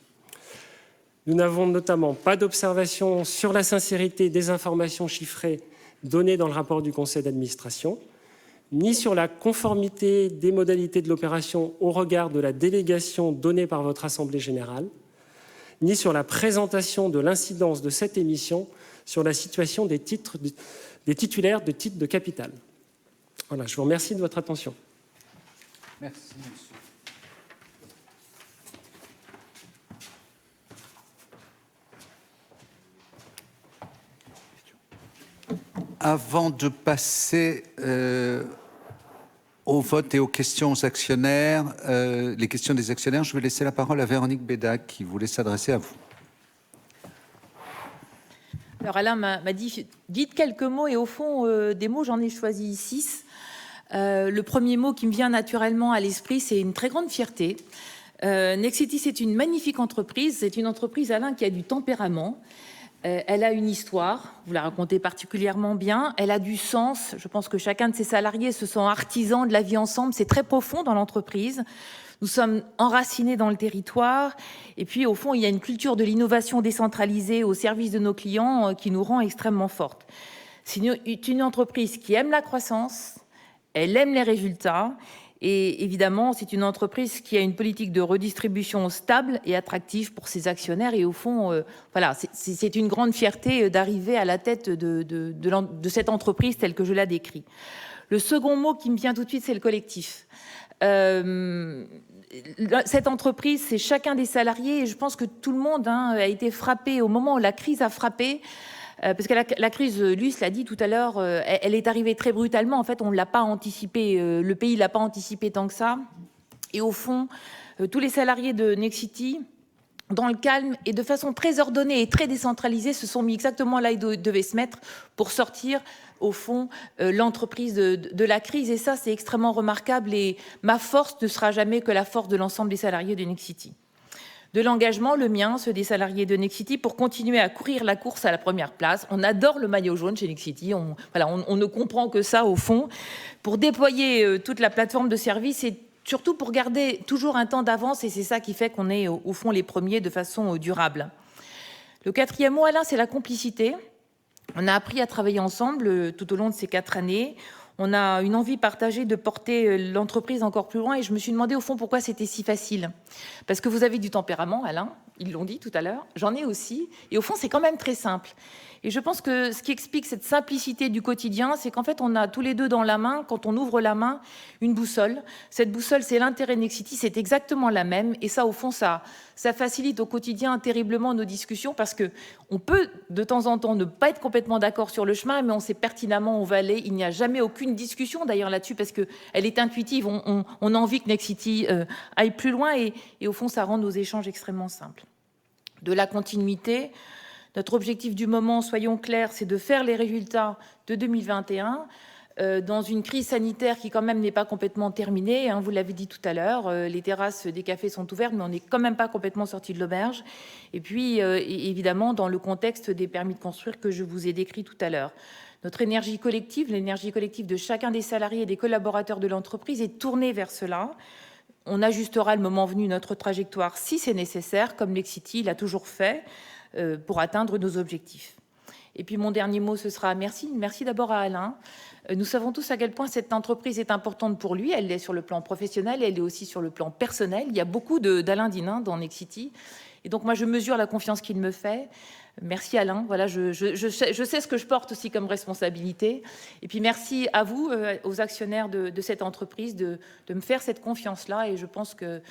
Nous n'avons notamment pas d'observation sur la sincérité des informations chiffrées données dans le rapport du conseil d'administration, ni sur la conformité des modalités de l'opération au regard de la délégation donnée par votre Assemblée générale, ni sur la présentation de l'incidence de cette émission sur la situation des titulaires de titres de capital. Voilà, je vous remercie de votre attention. Merci, monsieur. Avant de passer au vote et aux questions aux actionnaires, les questions des actionnaires, je vais laisser la parole à Véronique Bédac qui voulait s'adresser à vous. Alors Alain m'a dit, dites quelques mots, et au fond, des mots, j'en ai choisi 6. Le premier mot qui me vient naturellement à l'esprit, c'est une très grande fierté. Nexity, c'est une magnifique entreprise. C'est une entreprise, Alain, qui a du tempérament. Elle a une histoire, vous la racontez particulièrement bien. Elle a du sens. Je pense que chacun de ses salariés se sent artisan de la vie ensemble. C'est très profond dans l'entreprise. Nous sommes enracinés dans le territoire. Et puis, au fond, il y a une culture de l'innovation décentralisée au service de nos clients qui nous rend extrêmement fortes. C'est une entreprise qui aime la croissance, elle aime les résultats. Et évidemment, c'est une entreprise qui a une politique de redistribution stable et attractive pour ses actionnaires. Et au fond, voilà, c'est une grande fierté d'arriver à la tête de cette entreprise telle que je la décris. Le second mot qui me vient tout de suite, c'est le collectif. Cette entreprise, c'est chacun des salariés. Et je pense que tout le monde a été frappé au moment où la crise a frappé. Parce que la crise, Luis l'a dit tout à l'heure, elle est arrivée très brutalement. En fait, on ne l'a pas anticipé, le pays ne l'a pas anticipé tant que ça. Et au fond, tous les salariés de Nexity, dans le calme et de façon très ordonnée et très décentralisée, se sont mis exactement là où ils devaient se mettre pour sortir, au fond, l'entreprise de la crise. Et ça, c'est extrêmement remarquable. Et ma force ne sera jamais que la force de l'ensemble des salariés de Nexity. De l'engagement, le mien, ceux des salariés de Nexity, pour continuer à courir la course à la première place. On adore le maillot jaune chez Nexity, on ne comprend que ça au fond, pour déployer toute la plateforme de services et surtout pour garder toujours un temps d'avance, et c'est ça qui fait qu'on est au fond les premiers de façon durable. Le quatrième mot, Alain, c'est la complicité. On a appris à travailler ensemble tout au long de ces 4 années. On a une envie partagée de porter l'entreprise encore plus loin et je me suis demandé au fond pourquoi c'était si facile. Parce que vous avez du tempérament, Alain, ils l'ont dit tout à l'heure, j'en ai aussi. Et au fond, c'est quand même très simple. Et je pense que ce qui explique cette simplicité du quotidien, c'est qu'en fait, on a tous les deux dans la main, quand on ouvre la main, une boussole. Cette boussole, c'est l'intérêt de Nexity, c'est exactement la même. Et ça, au fond, ça facilite au quotidien terriblement nos discussions parce qu'on peut, de temps en temps, ne pas être complètement d'accord sur le chemin, mais on sait pertinemment où on va aller. Il n'y a jamais aucune discussion, d'ailleurs, là-dessus, parce qu'elle est intuitive. On a envie que Nexity aille plus loin et au fond, ça rend nos échanges extrêmement simples. De la continuité. Notre objectif du moment, soyons clairs, c'est de faire les résultats de 2021 dans une crise sanitaire qui quand même n'est pas complètement terminée. Vous l'avez dit tout à l'heure, les terrasses des cafés sont ouvertes, mais on n'est quand même pas complètement sorti de l'auberge. Et puis, évidemment, dans le contexte des permis de construire que je vous ai décrit tout à l'heure. Notre énergie collective, l'énergie collective de chacun des salariés et des collaborateurs de l'entreprise est tournée vers cela. On ajustera le moment venu notre trajectoire si c'est nécessaire, comme Nexity l'a toujours fait, pour atteindre nos objectifs. Et puis mon dernier mot, ce sera merci. Merci d'abord à Alain. Nous savons tous à quel point cette entreprise est importante pour lui. Elle l'est sur le plan professionnel, elle est aussi sur le plan personnel. Il y a beaucoup d'Alain Dinin dans Nexity. Et donc moi, je mesure la confiance qu'il me fait. Merci Alain. Voilà, je sais ce que je porte aussi comme responsabilité. Et puis merci à vous, aux actionnaires de cette entreprise, de me faire cette confiance-là. Et je pense que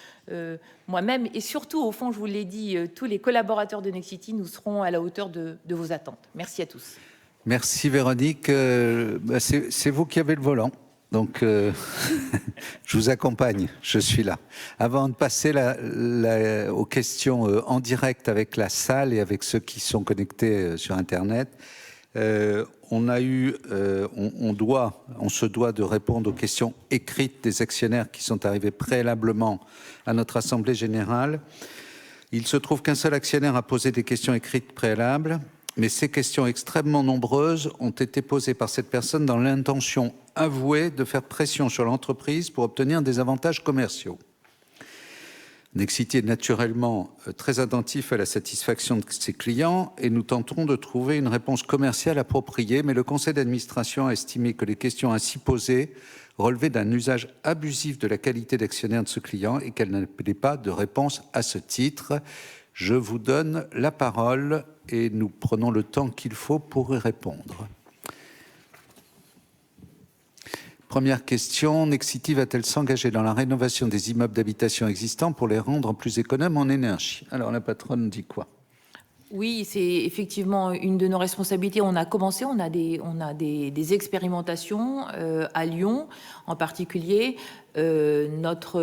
moi-même, et surtout, au fond, je vous l'ai dit, tous les collaborateurs de Nexity, nous serons à la hauteur de vos attentes. Merci à tous. Merci Véronique. C'est vous qui avez le volant. Donc, je vous accompagne, je suis là. Avant de passer aux questions en direct avec la salle et avec ceux qui sont connectés sur Internet, on se doit de répondre aux questions écrites des actionnaires qui sont arrivés préalablement à notre Assemblée générale. Il se trouve qu'un seul actionnaire a posé des questions écrites préalables, mais ces questions extrêmement nombreuses ont été posées par cette personne dans l'intention avouée de faire pression sur l'entreprise pour obtenir des avantages commerciaux. Nexity est naturellement très attentif à la satisfaction de ses clients et nous tenterons de trouver une réponse commerciale appropriée, mais le conseil d'administration a estimé que les questions ainsi posées relevaient d'un usage abusif de la qualité d'actionnaire de ce client et qu'elle n'appelait pas de réponse à ce titre. Je vous donne la parole et nous prenons le temps qu'il faut pour y répondre. Première question, Nexity va-t-elle s'engager dans la rénovation des immeubles d'habitation existants pour les rendre plus économes en énergie? Alors la patronne dit quoi? Oui, c'est effectivement une de nos responsabilités. On a commencé, on a des expérimentations à Lyon en particulier. Notre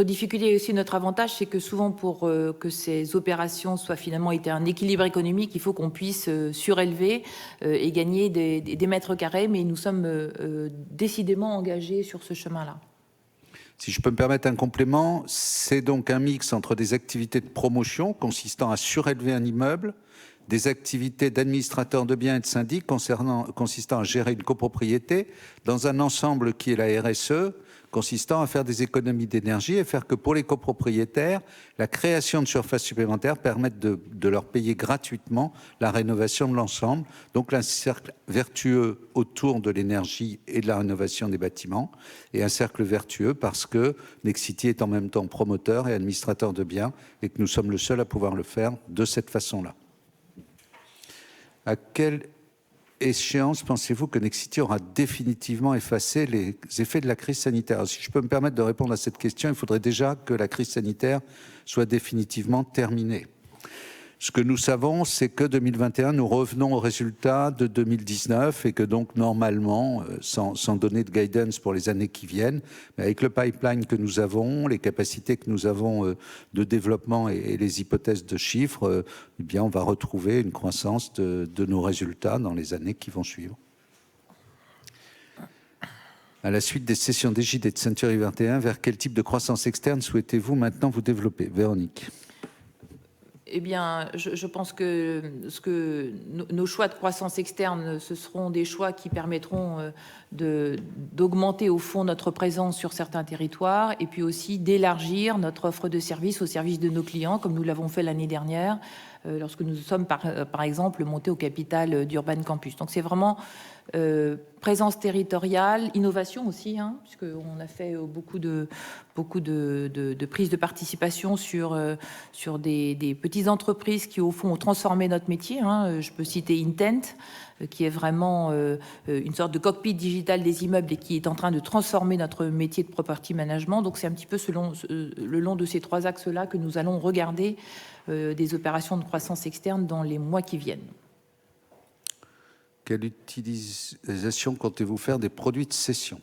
difficulté et aussi notre avantage, c'est que souvent pour que ces opérations soient finalement été un équilibre économique, il faut qu'on puisse surélever et gagner des mètres carrés, mais nous sommes décidément engagés sur ce chemin-là. Si je peux me permettre un complément, c'est donc un mix entre des activités de promotion consistant à surélever un immeuble, des activités d'administrateur de biens et de syndic consistant à gérer une copropriété, dans un ensemble qui est la RSE, consistant à faire des économies d'énergie et faire que pour les copropriétaires, la création de surfaces supplémentaires permette de leur payer gratuitement la rénovation de l'ensemble. Donc un cercle vertueux autour de l'énergie et de la rénovation des bâtiments, et un cercle vertueux parce que Nexity est en même temps promoteur et administrateur de biens et que nous sommes le seul à pouvoir le faire de cette façon-là. À quelle échéance pensez-vous que Nexity aura définitivement effacé les effets de la crise sanitaire? Alors, si je peux me permettre de répondre à cette question, il faudrait déjà que la crise sanitaire soit définitivement terminée. Ce que nous savons, c'est que 2021, nous revenons au résultat de 2019 et que donc normalement, sans donner de guidance pour les années qui viennent, mais avec le pipeline que nous avons, les capacités que nous avons de développement et les hypothèses de chiffres, eh bien, on va retrouver une croissance de nos résultats dans les années qui vont suivre. À la suite des sessions d'Égide et de Century 21, vers quel type de croissance externe souhaitez-vous maintenant vous développer? Véronique. Eh bien, je pense que nos choix de croissance externe, ce seront des choix qui permettront d'augmenter au fond notre présence sur certains territoires et puis aussi d'élargir notre offre de services au service de nos clients, comme nous l'avons fait l'année dernière, lorsque nous sommes par exemple montés au capital d'Urban Campus. Donc c'est vraiment présence territoriale, innovation aussi, puisqu'on a fait beaucoup de prises de participation sur des petites entreprises qui, au fond, ont transformé notre métier. Je peux citer Intent, qui est vraiment une sorte de cockpit digital des immeubles et qui est en train de transformer notre métier de property management. Donc, c'est un petit peu le long de ces trois axes-là que nous allons regarder des opérations de croissance externe dans les mois qui viennent. Quelle utilisation comptez-vous faire des produits de cession?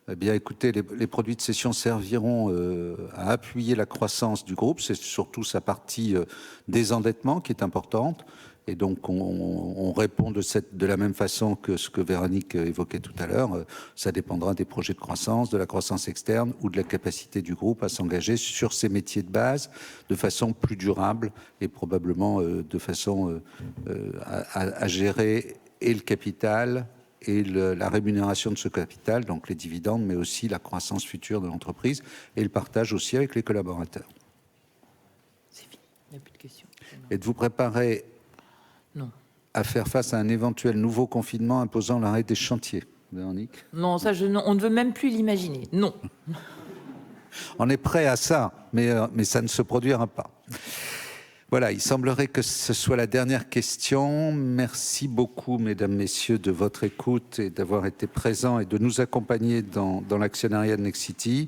Eh bien, écoutez, les produits de cession serviront à appuyer la croissance du groupe. C'est surtout sa partie désendettement qui est importante. Et donc, on répond de la même façon que ce que Véronique évoquait tout à l'heure. Ça dépendra des projets de croissance, de la croissance externe ou de la capacité du groupe à s'engager sur ces métiers de base de façon plus durable et probablement de façon à gérer et le capital et la rémunération de ce capital, donc les dividendes, mais aussi la croissance future de l'entreprise et le partage aussi avec les collaborateurs. C'est fini, il n'y a plus de questions. Êtes-vous préparé à faire face à un éventuel nouveau confinement imposant l'arrêt des chantiers, Véronique? Non, ça, on ne veut même plus l'imaginer. Non. On est prêt à ça, mais ça ne se produira pas. Voilà, il semblerait que ce soit la dernière question. Merci beaucoup, mesdames, messieurs, de votre écoute et d'avoir été présents et de nous accompagner dans l'actionnariat de Nexity.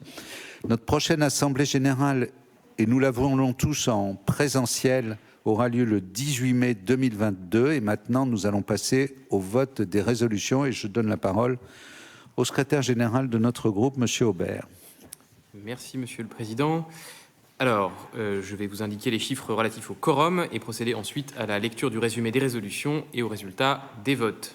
Notre prochaine assemblée générale, et nous la voulons tous en présentiel, aura lieu le 18 mai 2022. Et maintenant, nous allons passer au vote des résolutions. Et je donne la parole au secrétaire général de notre groupe, Monsieur Aubert. Merci, Monsieur le Président. Alors, je vais vous indiquer les chiffres relatifs au quorum et procéder ensuite à la lecture du résumé des résolutions et aux résultats des votes.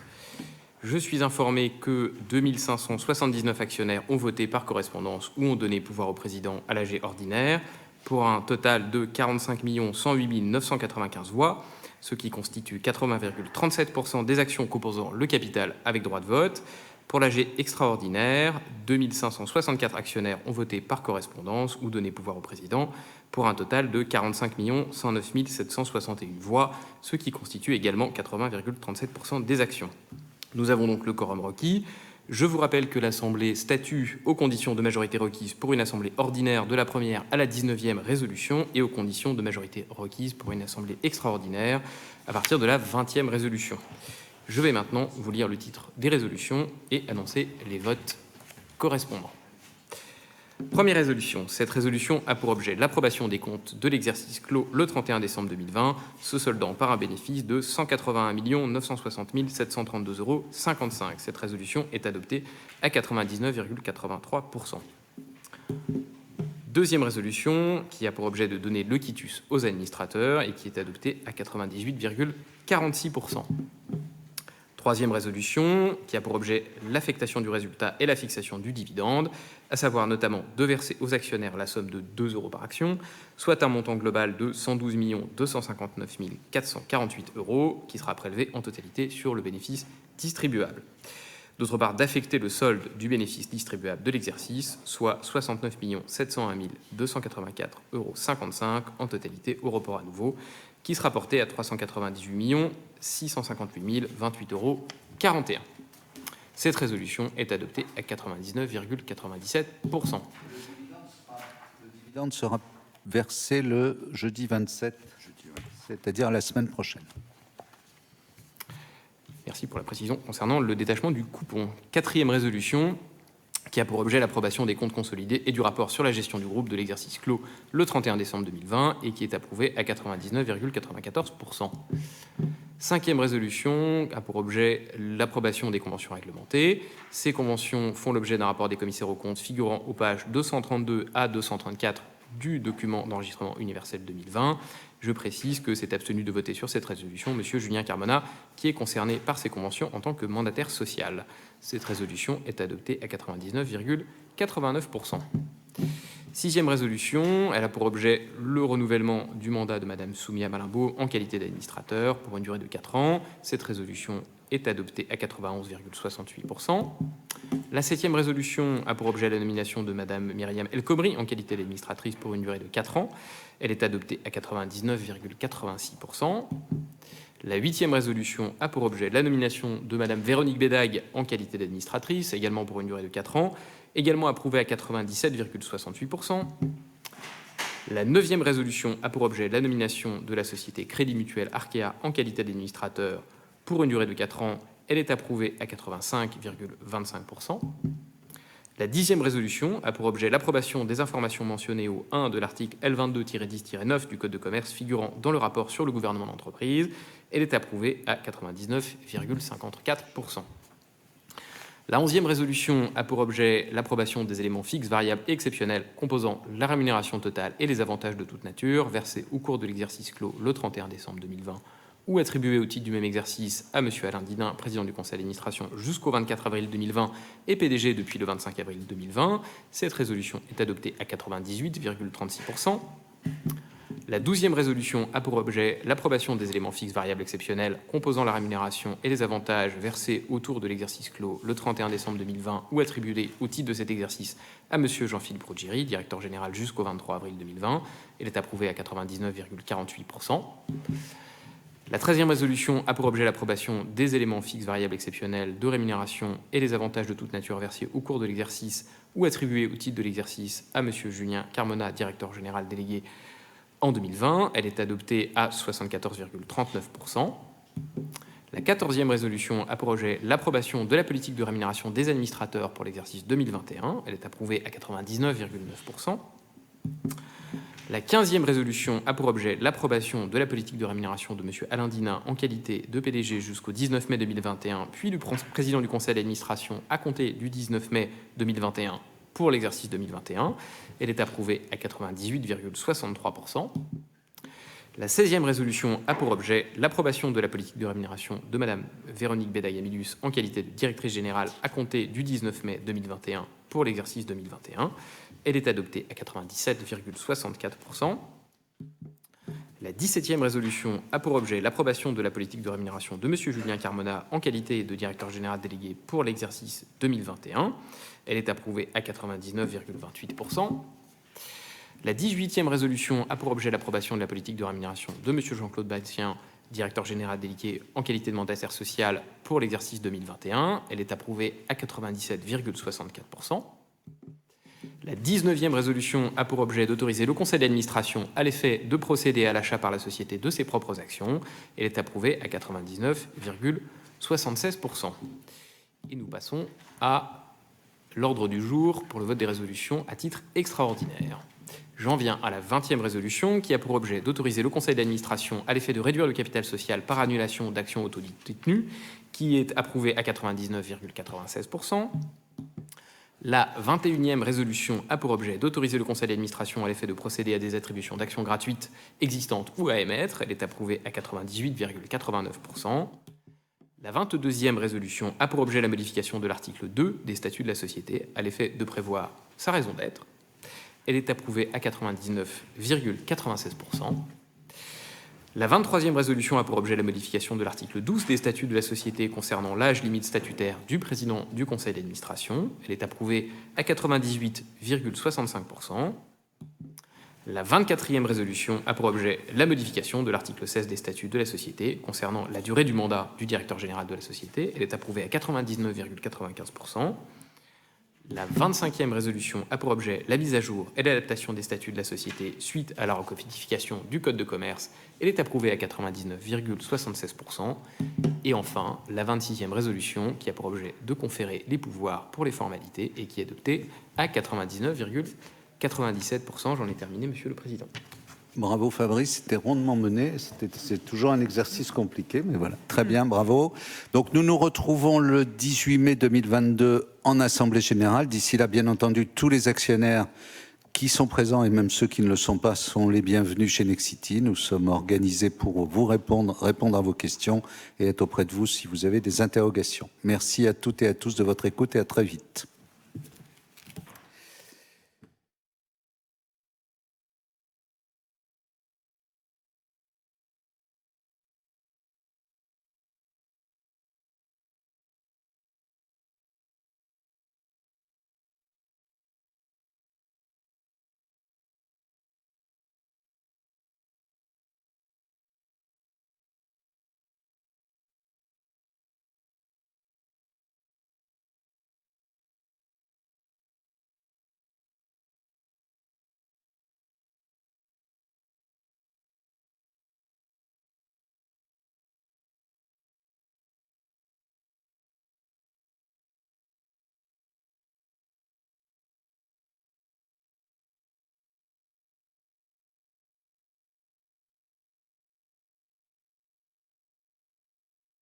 Je suis informé que 2579 actionnaires ont voté par correspondance ou ont donné pouvoir au président à l'AG ordinaire pour un total de 45 108 995 voix, ce qui constitue 80,37% des actions composant le capital avec droit de vote. Pour l'AG extraordinaire, 2564 actionnaires ont voté par correspondance ou donné pouvoir au président pour un total de 45 109 761 voix, ce qui constitue également 80,37% des actions. Nous avons donc le quorum requis. Je vous rappelle que l'Assemblée statue aux conditions de majorité requises pour une Assemblée ordinaire de la première à la 19e résolution et aux conditions de majorité requises pour une Assemblée extraordinaire à partir de la 20e résolution. Je vais maintenant vous lire le titre des résolutions et annoncer les votes correspondants. Première résolution. Cette résolution a pour objet l'approbation des comptes de l'exercice clos le 31 décembre 2020, se soldant par un bénéfice de 181 960 732,55 euros. Cette résolution est adoptée à 99,83%. Deuxième résolution, qui a pour objet de donner le quitus aux administrateurs et qui est adoptée à 98,46%. Troisième résolution, qui a pour objet l'affectation du résultat et la fixation du dividende, à savoir notamment de verser aux actionnaires la somme de 2 euros par action, soit un montant global de 112 259 448 euros, qui sera prélevé en totalité sur le bénéfice distribuable. D'autre part, d'affecter le solde du bénéfice distribuable de l'exercice, soit 69 701 284,55 euros en totalité au report à nouveau, qui sera porté à 398 658 028,41 euros. Cette résolution est adoptée à 99,97%. Le dividende sera versé le jeudi 27, c'est-à-dire la semaine prochaine. Merci pour la précision concernant le détachement du coupon. Quatrième résolution, qui a pour objet l'approbation des comptes consolidés et du rapport sur la gestion du groupe de l'exercice clos le 31 décembre 2020 et qui est approuvé à 99,94%. Cinquième résolution a pour objet l'approbation des conventions réglementées. Ces conventions font l'objet d'un rapport des commissaires aux comptes figurant aux pages 232 à 234 du document d'enregistrement universel 2020. Je précise que s'est abstenu de voter sur cette résolution M. Julien Carmona, qui est concerné par ces conventions en tant que mandataire social. Cette résolution est adoptée à 99,89%. Sixième résolution, elle a pour objet le renouvellement du mandat de Mme Soumia Malimbo en qualité d'administrateur pour une durée de 4 ans. Cette résolution est adoptée à 91,68%. La septième résolution a pour objet la nomination de Mme Myriam El Khomri en qualité d'administratrice pour une durée de 4 ans. Elle est adoptée à 99,86%. La huitième résolution a pour objet la nomination de Mme Véronique Bédague en qualité d'administratrice, également pour une durée de 4 ans, également approuvée à 97,68%. La neuvième résolution a pour objet la nomination de la société Crédit Mutuel Arkea en qualité d'administrateur pour une durée de 4 ans. Elle est approuvée à 85,25%. La dixième résolution a pour objet l'approbation des informations mentionnées au 1 de l'article L22-10-9 du Code de commerce figurant dans le rapport sur le gouvernement d'entreprise. Elle est approuvée à 99,54%. La 11e résolution a pour objet l'approbation des éléments fixes, variables et exceptionnels composant la rémunération totale et les avantages de toute nature versés au cours de l'exercice clos le 31 décembre 2020 ou attribués au titre du même exercice à M. Alain Didin, président du conseil d'administration jusqu'au 24 avril 2020 et PDG depuis le 25 avril 2020. Cette résolution est adoptée à 98,36%. La 12e résolution a pour objet l'approbation des éléments fixes, variables, exceptionnels composant la rémunération et les avantages versés autour de l'exercice clos le 31 décembre 2020 ou attribués au titre de cet exercice à M. Jean-Philippe Ruggieri, directeur général jusqu'au 23 avril 2020. Elle est approuvée à 99,48%. La 13e résolution a pour objet l'approbation des éléments fixes, variables, exceptionnels de rémunération et les avantages de toute nature versés au cours de l'exercice ou attribués au titre de l'exercice à M. Julien Carmona, directeur général délégué en 2020. Elle est adoptée à 74,39%. La 14e résolution a pour objet l'approbation de la politique de rémunération des administrateurs pour l'exercice 2021. Elle est approuvée à 99,9%. La 15e résolution a pour objet l'approbation de la politique de rémunération de M. Alain Didin en qualité de PDG jusqu'au 19 mai 2021, puis du président du conseil d'administration à compter du 19 mai 2021 pour l'exercice 2021. Elle est approuvée à 98,63%. La 16e résolution a pour objet l'approbation de la politique de rémunération de Mme Véronique Bédague-Amilius en qualité de directrice générale à compter du 19 mai 2021 pour l'exercice 2021. Elle est adoptée à 97,64%. La 17e résolution a pour objet l'approbation de la politique de rémunération de M. Julien Carmona en qualité de directeur général délégué pour l'exercice 2021. Elle est approuvée à 99,28%. La 18e résolution a pour objet l'approbation de la politique de rémunération de M. Jean-Claude Bastien, directeur général délégué en qualité de mandataire social pour l'exercice 2021. Elle est approuvée à 97,64%. La 19e résolution a pour objet d'autoriser le conseil d'administration à l'effet de procéder à l'achat par la société de ses propres actions. Elle est approuvée à 99,76%. Et nous passons à l'ordre du jour pour le vote des résolutions à titre extraordinaire. J'en viens à la 20e résolution qui a pour objet d'autoriser le conseil d'administration à l'effet de réduire le capital social par annulation d'actions autodétenues, qui est approuvée à 99,96%. La 21e résolution a pour objet d'autoriser le conseil d'administration à l'effet de procéder à des attributions d'actions gratuites existantes ou à émettre. Elle est approuvée à 98,89%. La 22e résolution a pour objet la modification de l'article 2 des statuts de la société à l'effet de prévoir sa raison d'être. Elle est approuvée à 99,96%. La 23e résolution a pour objet la modification de l'article 12 des statuts de la société concernant l'âge limite statutaire du président du conseil d'administration. Elle est approuvée à 98,65%. La 24e résolution a pour objet la modification de l'article 16 des statuts de la société concernant la durée du mandat du directeur général de la société. Elle est approuvée à 99,95%. La 25e résolution a pour objet la mise à jour et l'adaptation des statuts de la société suite à la recodification du Code de commerce. Elle est approuvée à 99,76%. Et enfin, la 26e résolution qui a pour objet de conférer les pouvoirs pour les formalités et qui est adoptée à 99,97%. J'en ai terminé, Monsieur le Président. Bravo Fabrice, c'était rondement mené, c'est toujours un exercice compliqué, mais voilà, très bien, bravo. Donc nous nous retrouvons le 18 mai 2022 en Assemblée Générale. D'ici là, bien entendu, tous les actionnaires qui sont présents et même ceux qui ne le sont pas sont les bienvenus chez Nexity. Nous sommes organisés pour vous répondre à vos questions et être auprès de vous si vous avez des interrogations. Merci à toutes et à tous de votre écoute et à très vite.